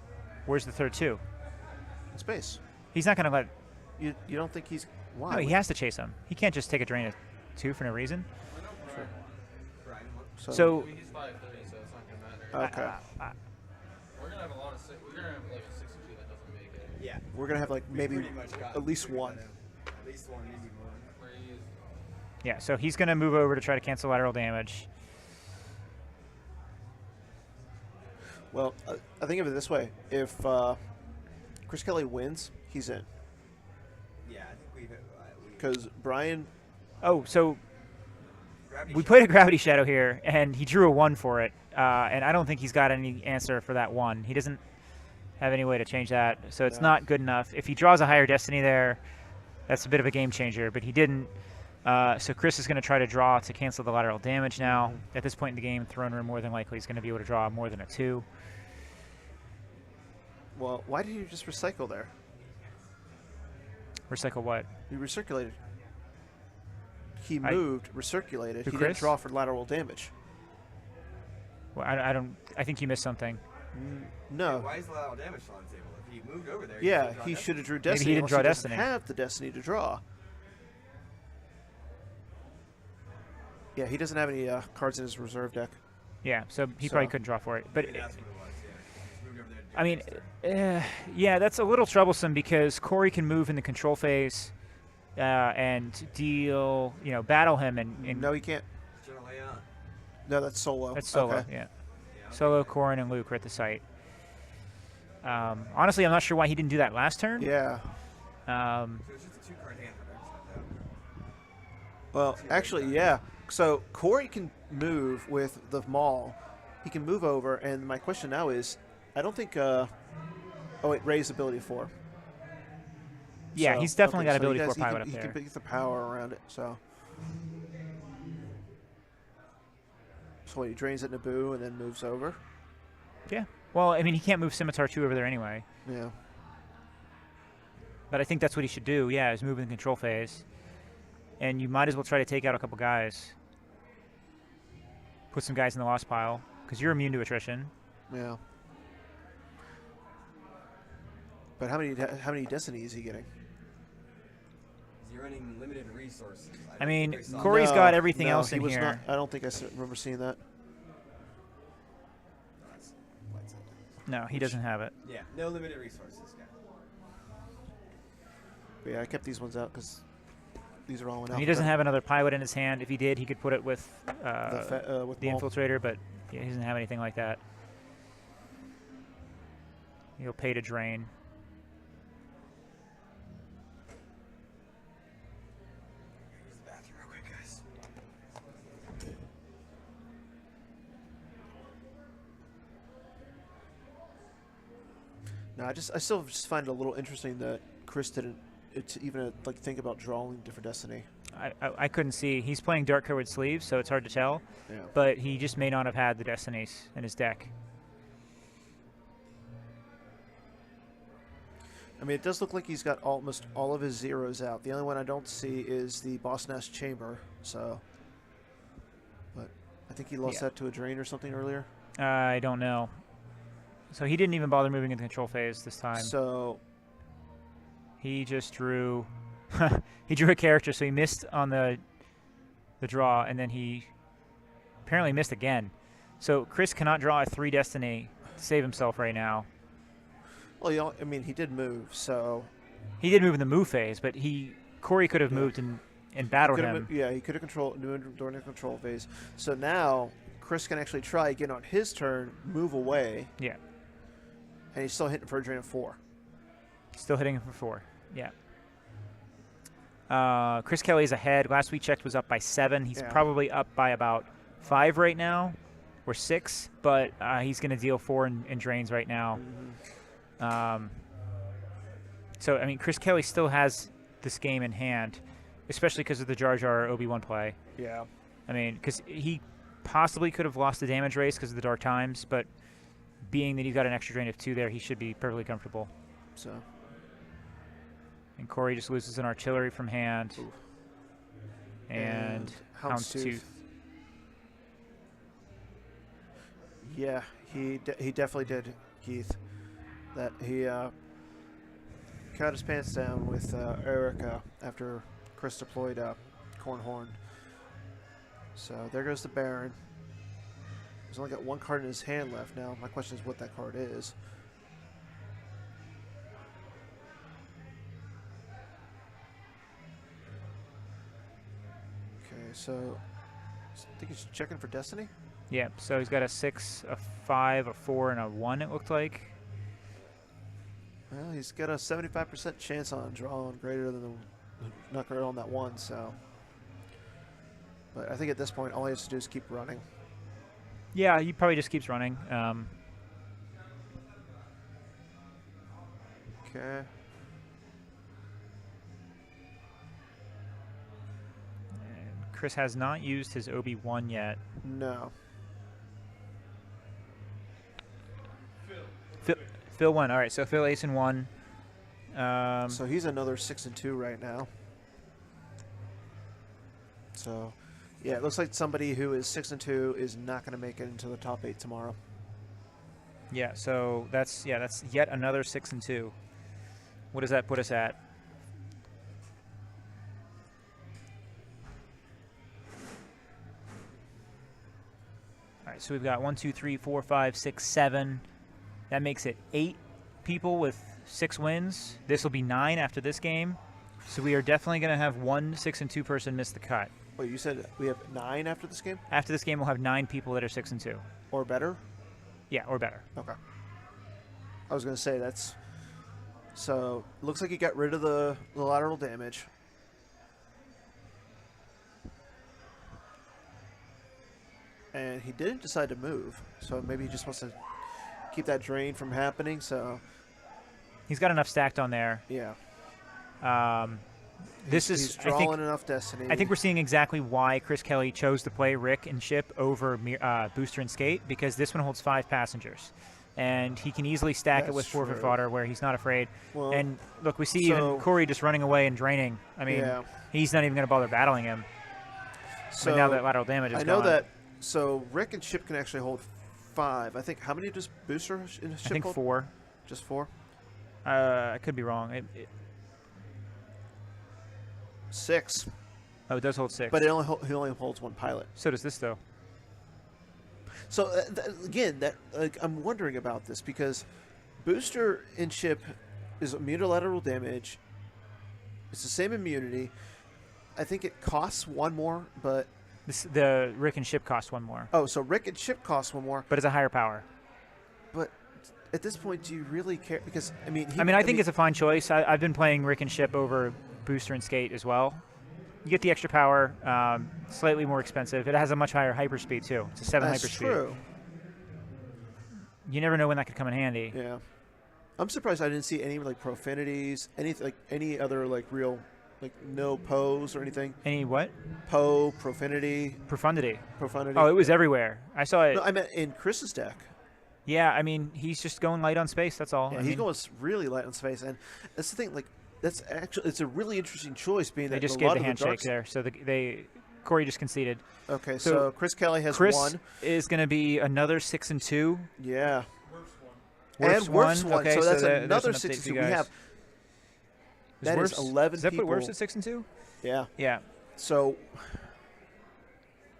Where's the third 2? in space. He's not going to let. You don't think he's why? No, he has to chase him. He can't just take a drain of 2 for no reason. So He's 5'3", so it's not gonna matter. Okay. We're gonna have a lot of we're gonna have like a 6 or 2 that doesn't make it. Yeah. We're gonna have like maybe Pretty much got at least we got one. him. At least one, maybe more. Where he is. yeah, so he's going to move over to try to cancel lateral damage. Well, I think of it this way: if Chris Kelly wins, he's in Yeah, I think we because Brian. Oh, so Gravity we Shot. played a Gravity Shadow here, and he drew a 1 for it. And I don't think he's got any answer for that 1. He doesn't have any way to change that, so it's No. not good enough. If he draws a higher Destiny there, that's a bit of a game changer, but he didn't. So Chris is going to try to draw to cancel the lateral damage now. At this point in the game, Throne Room more than likely is going to be able to draw more than a 2. Well, why did you just recycle there? Recycle what? You recirculated. He I- moved, recirculated. Who, He Chris? didn't draw for lateral damage. Well, I don't. I think you missed something. No. Why is the lateral damage still on the table? If he moved over there, Yeah, should he draw should have drew Maybe he Destiny. didn't unless draw doesn't Destiny. have the Destiny to draw. Yeah, he doesn't have any cards in his reserve deck. Yeah, so he So- probably couldn't draw for it. But Maybe that's what it was. Yeah, Just moved over there to do I mean, Destiny. yeah, that's a little troublesome because Corey can move in the control phase and deal, battle him and No, he can't. General layout. No, that's solo. that's solo. Okay. Yeah, Yeah, solo, Corin, and Luke are at the site. Honestly, I'm not sure why he didn't do that last turn. Yeah. So it's just a 2-card hand for next time, Well, actually, yeah. So Corey can move with the Maul. He can move over, and my question now is, I don't think. Oh wait, Ray's ability 4. Yeah, So, he's definitely okay, got so ability he 4 does- pilot up he there. can get the power around it. So So he drains it Naboo and then moves over. Yeah. Well, I mean, he can't move Scimitar 2 over there anyway. Yeah. But I think that's what he should do. Yeah, is move in the control phase. And you might as well try to take out a couple guys. Put some guys in the lost pile because you're immune to attrition. Yeah. But how many Destiny is he getting? Is he running limited resources? I don't mean, think I saw Corey's that. got everything no, else he in was here. Not, I don't think I remember seeing that. No, he doesn't have it. Yeah, no limited resources, guys. But yeah, I kept these ones out because these are all in And he doesn't have another pilot in his hand. If he did, he could put it with with the Maul. infiltrator, but yeah, he doesn't have anything like that. He'll pay to drain. Use the bathroom real quick, guys. No, I still just find it a little interesting that Chris didn't even like think about drawing different Destiny. I couldn't see. He's playing dark colored sleeves, so it's hard to tell. Yeah. But he just may not have had the Destinies in his deck. I mean, it does look like he's got almost all of his zeros out. The only one I don't see is the Boss Nest Chamber. So, but I think he lost that to a drain or something earlier. I don't know. So he didn't even bother moving into control phase this time. So he just drew. He drew a character, so he missed on the draw, and then he apparently missed again. So Chris cannot draw a 3 Destiny to save himself right now. well, I mean, he did move. So He did move in the move phase, but Corey could have moved and battled him. yeah, he could have controlled during the control phase. So now Chris can actually try again on his turn, move away, Yeah, and he's still hitting for a drain of 4. still hitting him for 4. Yeah. Chris Kelly's ahead. Last we checked was up by 7. He's Yeah. probably up by about 5 right now, or 6, but he's going to deal 4 in drains right now. So, I mean, Chris Kelly still has this game in hand, especially because of the Jar Jar Obi-Wan play. Yeah. I mean, because he possibly could have lost the damage race because of the Dark Times, but being that he's got an extra drain of 2 there, he should be perfectly comfortable. So And Corey just loses an artillery from hand. Oof. And Houndstooth. Yeah, he definitely did, Keith. That he cut his pants down with Erica after Chris deployed Cornhorn. So there goes the Baron. He's only got 1 card in his hand left now. My question is what that card is. Okay, so I think he's checking for Destiny. Yeah, so he's got a 6, a 5, a 4, and a 1, it looked like. Well, he's got a 75% chance on drawing greater than the not greater on that 1, so. But I think at this point, all he has to do is keep running. Yeah, he probably just keeps running. Okay. And Chris has not used his Obi-Wan yet. No. Phil 1. All right, so Phil Ace and 1. So he's another 6 and 2 right now. So, yeah, it looks like somebody who is 6 and 2 is not going to make it into the top 8 tomorrow. Yeah, so that's yet another 6 and 2. What does that put us at? All right, so we've got 1, 2, 3, 4, 5, 6, 7. That makes it 8 people with 6 wins. This will be 9 after this game. So we are definitely going to have 1 6 and 2 person miss the cut. Wait, you said we have 9 after this game? After this game, we'll have 9 people that are 6 and 2. Or better? Yeah, or better. Okay. I was going to say that's... So, looks like he got rid of the lateral damage. And he didn't decide to move. So maybe he just wants to keep that drain from happening. So, He's got enough stacked on there. yeah. This He's is, drawing enough destiny. I think we're seeing exactly why Chris Kelly chose to play Rick and Chip over Booster and Skate, because this one holds 5 passengers. And he can easily stack it That's with forfeit true. fodder where he's not afraid. Well, and look, we see so- even Corey just running away and draining. I mean, Yeah. he's not even going to bother battling him. So but now that lateral damage is I know gone. that. So Rick and Chip can actually hold 5. I think. How many does Booster in a Chip I think hold? 4. Just 4. I could be wrong. 6. It does hold 6. But he only holds 1 pilot. So does this, though. So again, I'm wondering about this because Booster and Chip is immune to lateral damage. It's the same immunity. I think it costs 1 more, but The Rick and Chip cost 1 more. oh, so Rick and Chip cost 1 more. But it's a higher power. But at this point, do you really care? Because I mean, I think it's a fine choice. I've been playing Rick and Chip over Booster and Skate as well. You get the extra power, slightly more expensive. It has a much higher hyperspeed too. It's a 7 that's hyperspeed. true. You never know when that could come in handy. Yeah, I'm surprised I didn't see any like profanities, any other like real like no pose or anything. Any what? Profanity. Profundity. Profundity. Oh, it was everywhere. I saw it. No, I meant in Chris's deck. Yeah, I mean, he's just going light on space. That's all. Yeah, I he's mean, going really light on space, and that's the thing. Like, that's actually it's a really interesting choice. Being They that just a gave lot the of handshake dark- there, so Corey just conceded. Okay, So so Chris Kelly has Chris 1. is going to be another 6 and 2. Yeah. Worf's And Worf's 1. Okay, so that's there's another an update 6 for and you 2. We guys. have Is that is Worf's- 11 Does that people. put Worf's at 6 and 2? Yeah. Yeah. So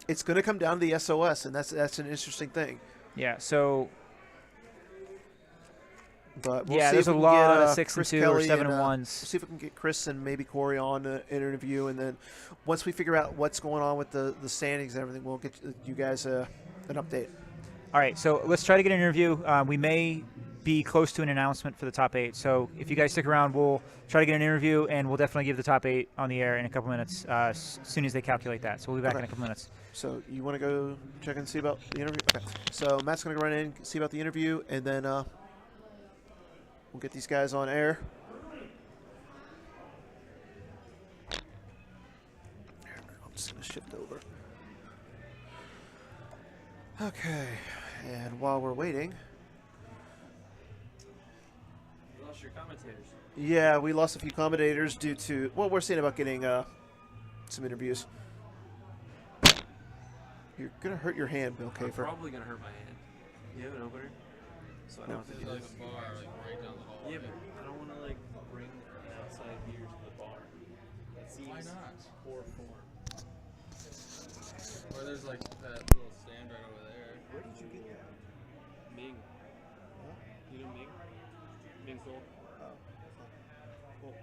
it's going to come down to the SOS, and that's an interesting thing. Yeah. So But we'll yeah, see there's if a we can lot get, of 6 and Chris 2 or Kelly 7 and we'll 1s. see if we can get Chris and maybe Corey on an interview, and then once we figure out what's going on with the standings and everything, we'll get you guys an update. All right, so let's try to get an interview. We may be close to an announcement for the top 8. So if you guys stick around, we'll try to get an interview, and we'll definitely give the top 8 on the air in a couple minutes as soon as they calculate that. So we'll be back in a couple minutes. So you want to go check and see about the interview? Okay. So Matt's going to go run in, see about the interview, and then we'll get these guys on air. I'm just going to shift over. Okay. And while we're waiting, You lost your commentators. yeah, we lost a few commentators due to what we're seeing about getting some interviews. You're going to hurt your hand, Bill I'm Kafer. probably gonna hurt my hand. You have an opener? So I don't have to do this. Yeah, but I don't want to like bring an outside beer to the bar. That seems poor form. Or there's like that little stand right over there. Where did you get that? Ming. You know Ming? Ming Cole? Well,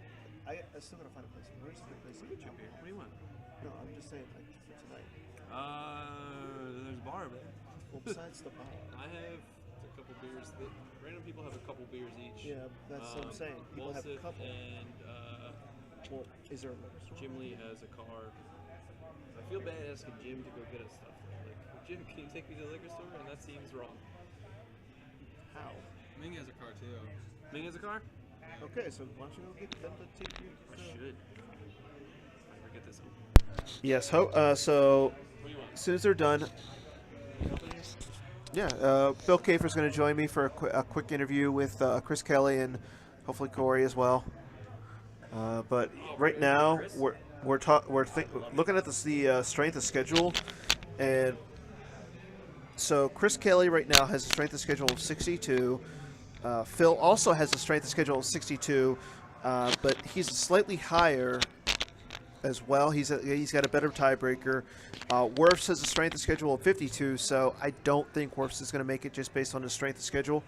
I still gotta find a place. Where's the place? What do you want? No, I'm just saying, like, for tonight. There's a bar, man. Well, besides the bar. I have a couple beers. Random people have a couple beers each. Yeah, that's what I'm saying. People have a Wolseth couple. And Well, is there a liquor store? Jim Lee has a car. I feel bad asking Jim to go get us stuff. Like, Jim, can you take me to the liquor store? And that seems wrong. How? Ming has a car too. Ming has a car? Okay, so why don't you go get them to take you? I should. I forget this one. Yes, so What do you want? as soon as they're done, yeah, Bill Kafer's going to join me for a quick interview with Chris Kelly and hopefully Corey as well. But right now we're looking at the strength of schedule, and so Chris Kelly right now has a strength of schedule of 62. Phil also has a strength of schedule of 62, but he's slightly higher as well. He's got a better tiebreaker. Werfs has a strength of schedule of 52, so I don't think Werfs is going to make it just based on his strength of schedule.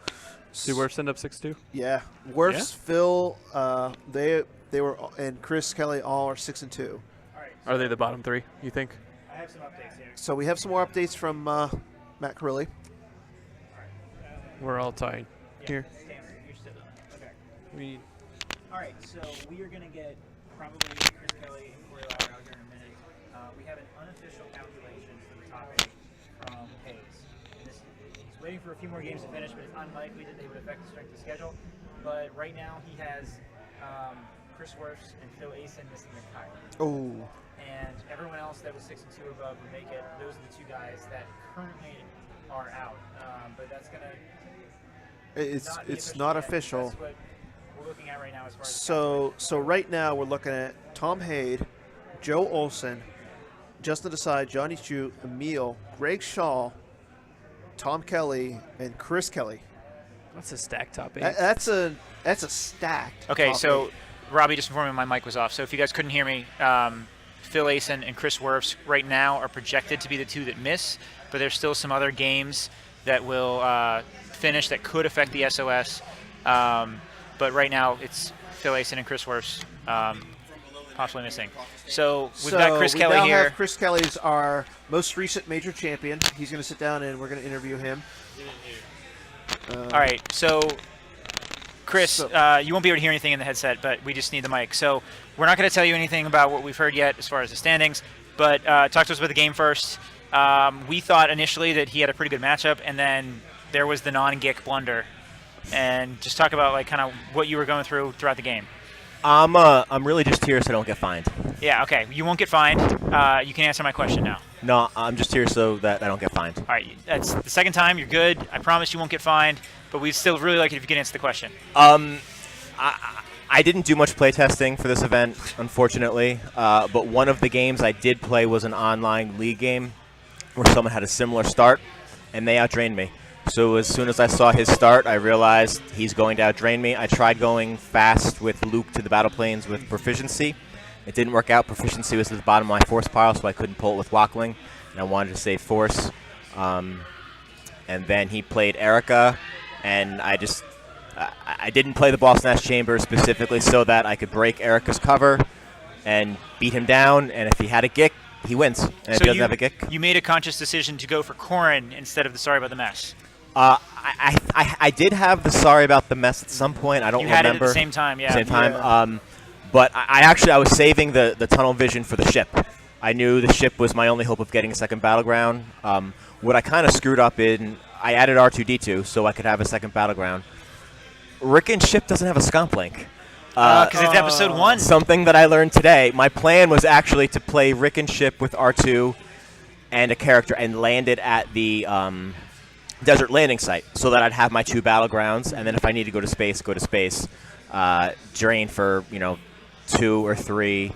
Do Werfs end up 6-2? Yeah, Werfs, Yeah? Phil, they were, and Chris Kelly all are 6 and 2. All right. Are they the bottom 3, you think? I have some updates here. So we have some more updates from Matt Carilli. We're all tied here. Tanner, you're sitting. Okay. We All right, so we are going to get probably Chris Kelly and Corey Lauer out here in a minute. We have an unofficial calculation for the top 8 from Hayes. And he's waiting for a few more games to finish, but it's unlikely that they would affect the strength of schedule. But right now he has Chris Werfs, and Phil Asen missing the cut. Oh. And everyone else that was 6 and 2 above would make it. Those are the 2 guys that currently are out. But that's gonna. It's not official. That's what we're looking at right now as far as. So right now we're looking at Tom Hade, Joe Olson, Justin Desai, Johnny Chu, Emil, Greg Shaw, Tom Kelly, and Chris Kelly. That's a stack top 8. That's a stacked. Okay, top so 8. Robbie just informed me my mic was off. So if you guys couldn't hear me, Phil Asen and Chris Werfs right now are projected to be the 2 that miss, but there's still some other games that will finish that could affect the SOS. But right now it's Phil Asen and Chris Werfs possibly missing. So we've got Chris Kelly now here. Have Chris Kelly's our most recent major champion. He's going to sit down and we're going to interview him. All right, so Chris, you won't be able to hear anything in the headset, but we just need the mic. So we're not going to tell you anything about what we've heard yet as far as the standings, but talk to us about the game first. We thought initially that he had a pretty good matchup, and then there was the non-Gick blunder. And just talk about like kind of what you were going through throughout the game. I'm really just here so I don't get fined. Yeah, okay. You won't get fined. You can answer my question now. No, I'm just here so that I don't get fined. All right, that's the second time. You're good. I promise you won't get fined, but we'd still really like it if you could answer the question. I didn't do much playtesting for this event, unfortunately, but one of the games I did play was an online league game where someone had a similar start, and they outdrained me. So as soon as I saw his start, I realized he's going to outdrain me. I tried going fast with Luke to the battle planes with proficiency. It didn't work out. Proficiency was at the bottom of my force pile, so I couldn't pull it with wackling, and I wanted to save force. And then he played Erica, and I didn't play the Boss Nash Chamber specifically so that I could break Erica's cover and beat him down, and if he had a Gick, he wins. And if he doesn't have a Gick, you made a conscious decision to go for Corrin instead of the Sorry About the Mess. I did have the Sorry About the Mess at some point. I don't remember. You had it at the same time, yeah. Same time. Yeah. But I was saving the tunnel vision for the ship. I knew the ship was my only hope of getting a second battleground. What I kind of screwed up in, I added R2-D2 so I could have a second battleground. Ricken's ship doesn't have a scomp link. Because it's episode 1. Something that I learned today. My plan was actually to play Ricken's ship with R2 and a character and land it at the desert landing site so that I'd have my 2 battlegrounds, and then if I need to go to space, go to space. Drain for 2 or 3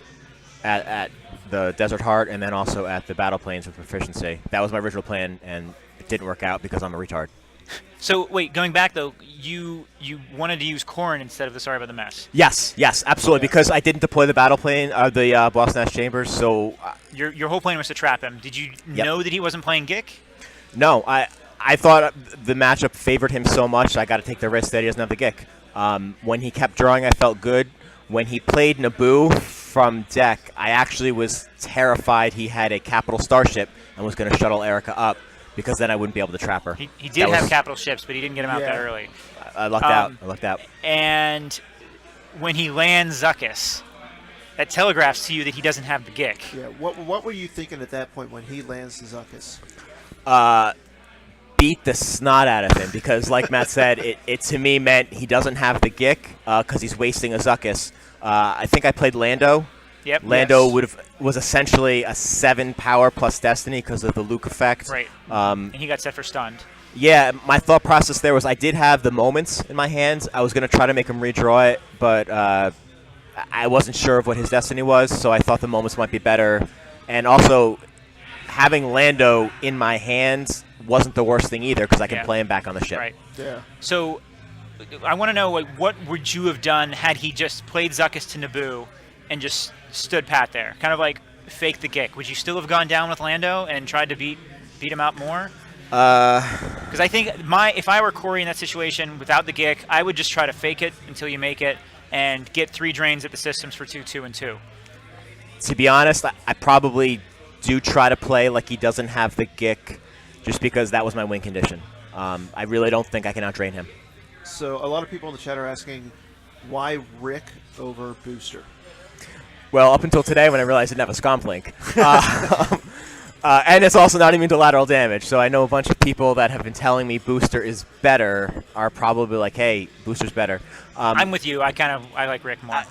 at the Desert Heart, and then also at the battle planes with proficiency. That was my original plan, and it didn't work out because I'm a retard. So wait, going back though, you wanted to use Corrin instead of the Sorry About the Mess. Yes, absolutely, because I didn't deploy the battle plane, the Boss Nash Chambers, so... Your whole plan was to trap him. Did you know that he wasn't playing Gick? No, I thought the matchup favored him so much, I got to take the risk that he doesn't have the Gick. When he kept drawing, I felt good. When he played Naboo from deck, I actually was terrified he had a capital starship and was going to shuttle Erica up, because then I wouldn't be able to trap her. He did have capital ships, but he didn't get them out that early. I lucked out. And when he lands Zuckuss, that telegraphs to you that he doesn't have the Gick. Yeah. What were you thinking at that point when he lands the Zuckuss? Beat the snot out of him, because like Matt said, it to me meant he doesn't have the Gick because he's wasting a Zuckuss. I think I played Lando. Yep. Lando was essentially a 7 power plus Destiny because of the Luke effect. Right. And he got set for stunned. Yeah, my thought process there was I did have the moments in my hands. I was going to try to make him redraw it, but I wasn't sure of what his Destiny was, so I thought the moments might be better. And also, having Lando in my hands wasn't the worst thing either, because I can play him back on the ship. Right. Yeah. So I want to know, what would you have done had he just played Zuckuss to Naboo and just stood pat there, kind of like fake the Gick? Would you still have gone down with Lando and tried to beat him out more? Because I think if I were Corey in that situation without the Gick, I would just try to fake it until you make it and get 3 drains at the systems for 2, 2, and 2. To be honest, I probably do try to play like he doesn't have the Gick, just because that was my win condition. I really don't think I can outdrain him. So a lot of people in the chat are asking, why Rick over Booster? Well, up until today when I realized I didn't have a scomp link. And it's also not immune to lateral damage. So I know a bunch of people that have been telling me Booster is better are probably like, hey, Booster's better. I'm with you. I like Rick more.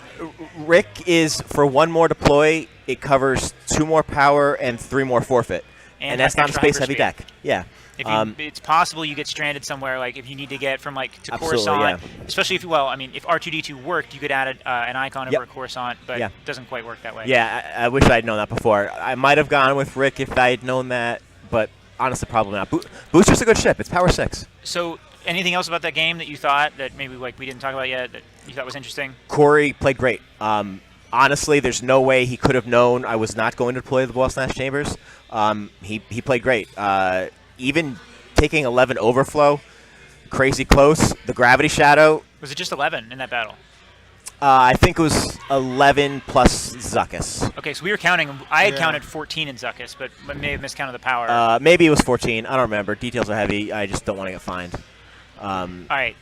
Rick is, for one more deploy, it covers 2 more power and 3 more forfeit. And that's not a extra space-heavy hyperspeed. deck. Yeah. If you, it's possible you get stranded somewhere, like if you need to get from like to Absolutely, Coruscant, yeah. especially if if R2D2 worked, you could add an icon over a Coruscant, but it doesn't quite work that way. Yeah, I wish I'd known that before. I might have gone with Rick if I had known that, but honestly, probably not. Booster's a good ship. It's power 6. So, anything else about that game that you thought that maybe like we didn't talk about yet that you thought was interesting? Corey played great. Honestly, there's no way he could have known I was not going to play the Boss Nash Chambers. He played great. Even taking 11 overflow, crazy close. The gravity shadow. Was it just 11 in that battle? I think it was 11 plus Zuckuss. Okay, so we were counting. I had counted 14 in Zuckuss, but may have miscounted the power. Maybe it was 14. I don't remember. Details are heavy. I just don't want to get fined. All right.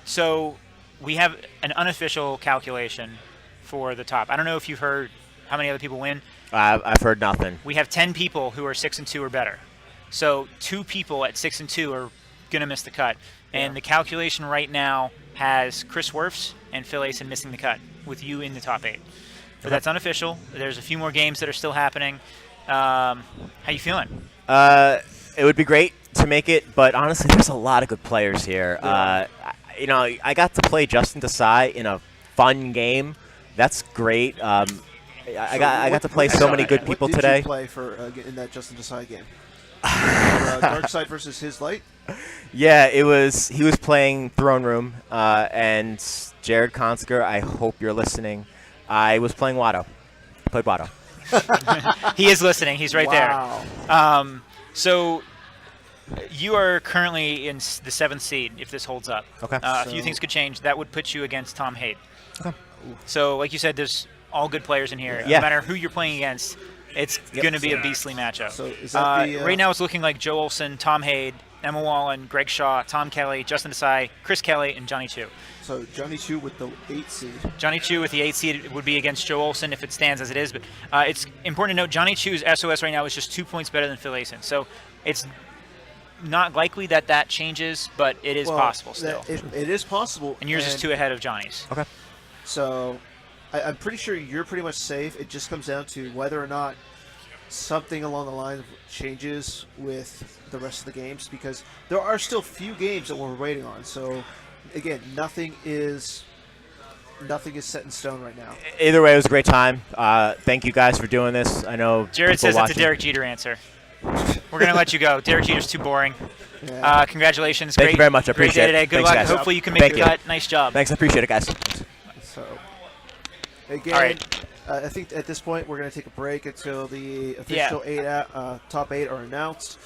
So we have an unofficial calculation for the top. I don't know if you've heard how many other people win. I've heard nothing. We have 10 people who are 6-2 or better. So 2 people at 6-2 are going to miss the cut. And the calculation right now has Chris Werfs and Phil Asen missing the cut, with you in the top 8. But that's unofficial. There's a few more games that are still happening. How you feeling? It would be great to make it, but honestly, there's a lot of good players here. I got to play Justin Desai in a fun game. That's great. I got to play so many good people what did today. You play for in that Justin Desai game? Dark Side versus His Light. Yeah, he was playing Throne Room, and Jared Konsker, I hope you're listening. I was playing Watto. I played Watto. He is listening. He's right there. So you are currently in the 7th seed if this holds up. Okay. A few things could change. That would put you against Tom Hade. Okay. So like you said, there's all good players in here. Yeah. No matter who you're playing against, it's going to be a beastly matchup. So is that right now it's looking like Joe Olsen, Tom Hade, Emma Wallen, Greg Shaw, Tom Kelly, Justin Desai, Chris Kelly, and Johnny Chu. So Johnny Chu with the 8 seed. Johnny Chu with the 8 seed would be against Joe Olsen if it stands as it is. But it's important to note Johnny Chu's SOS right now is just 2 points better than Phil Asen. So it's not likely that changes, but it is possible still. It is possible. And yours is 2 ahead of Johnny's. Okay. So I'm pretty sure you're pretty much safe. It just comes down to whether or not something along the line changes with the rest of the games, because there are still few games that we're waiting on. So again, nothing is set in stone right now. Either way, it was a great time. Thank you guys for doing this. I know Jared people says watching. that's a Derek Jeter answer. We're going to let you go. Derek Jeter's too boring. Yeah. Congratulations. Thank you very much. I Great appreciate day today. it. Good Thanks, luck. guys. Hopefully you can make Thank the you. cut. Nice job. Thanks. I appreciate it, guys. So again, All right. I think at this point we're going to take a break until the official top 8 are announced.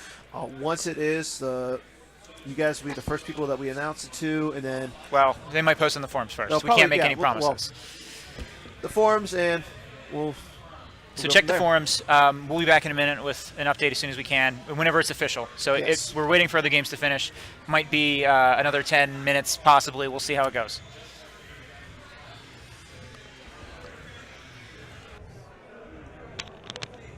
Once it is, you guys will be the first people that we announce it to, and then Well, they might post on the forums first. No, We can't make any well, promises. the forums, and we'll So go check from the there. forums. We'll be back in a minute with an update as soon as we can, whenever it's official. So Yes. we're waiting for other games to finish. Might be another 10 minutes, possibly. We'll see how it goes.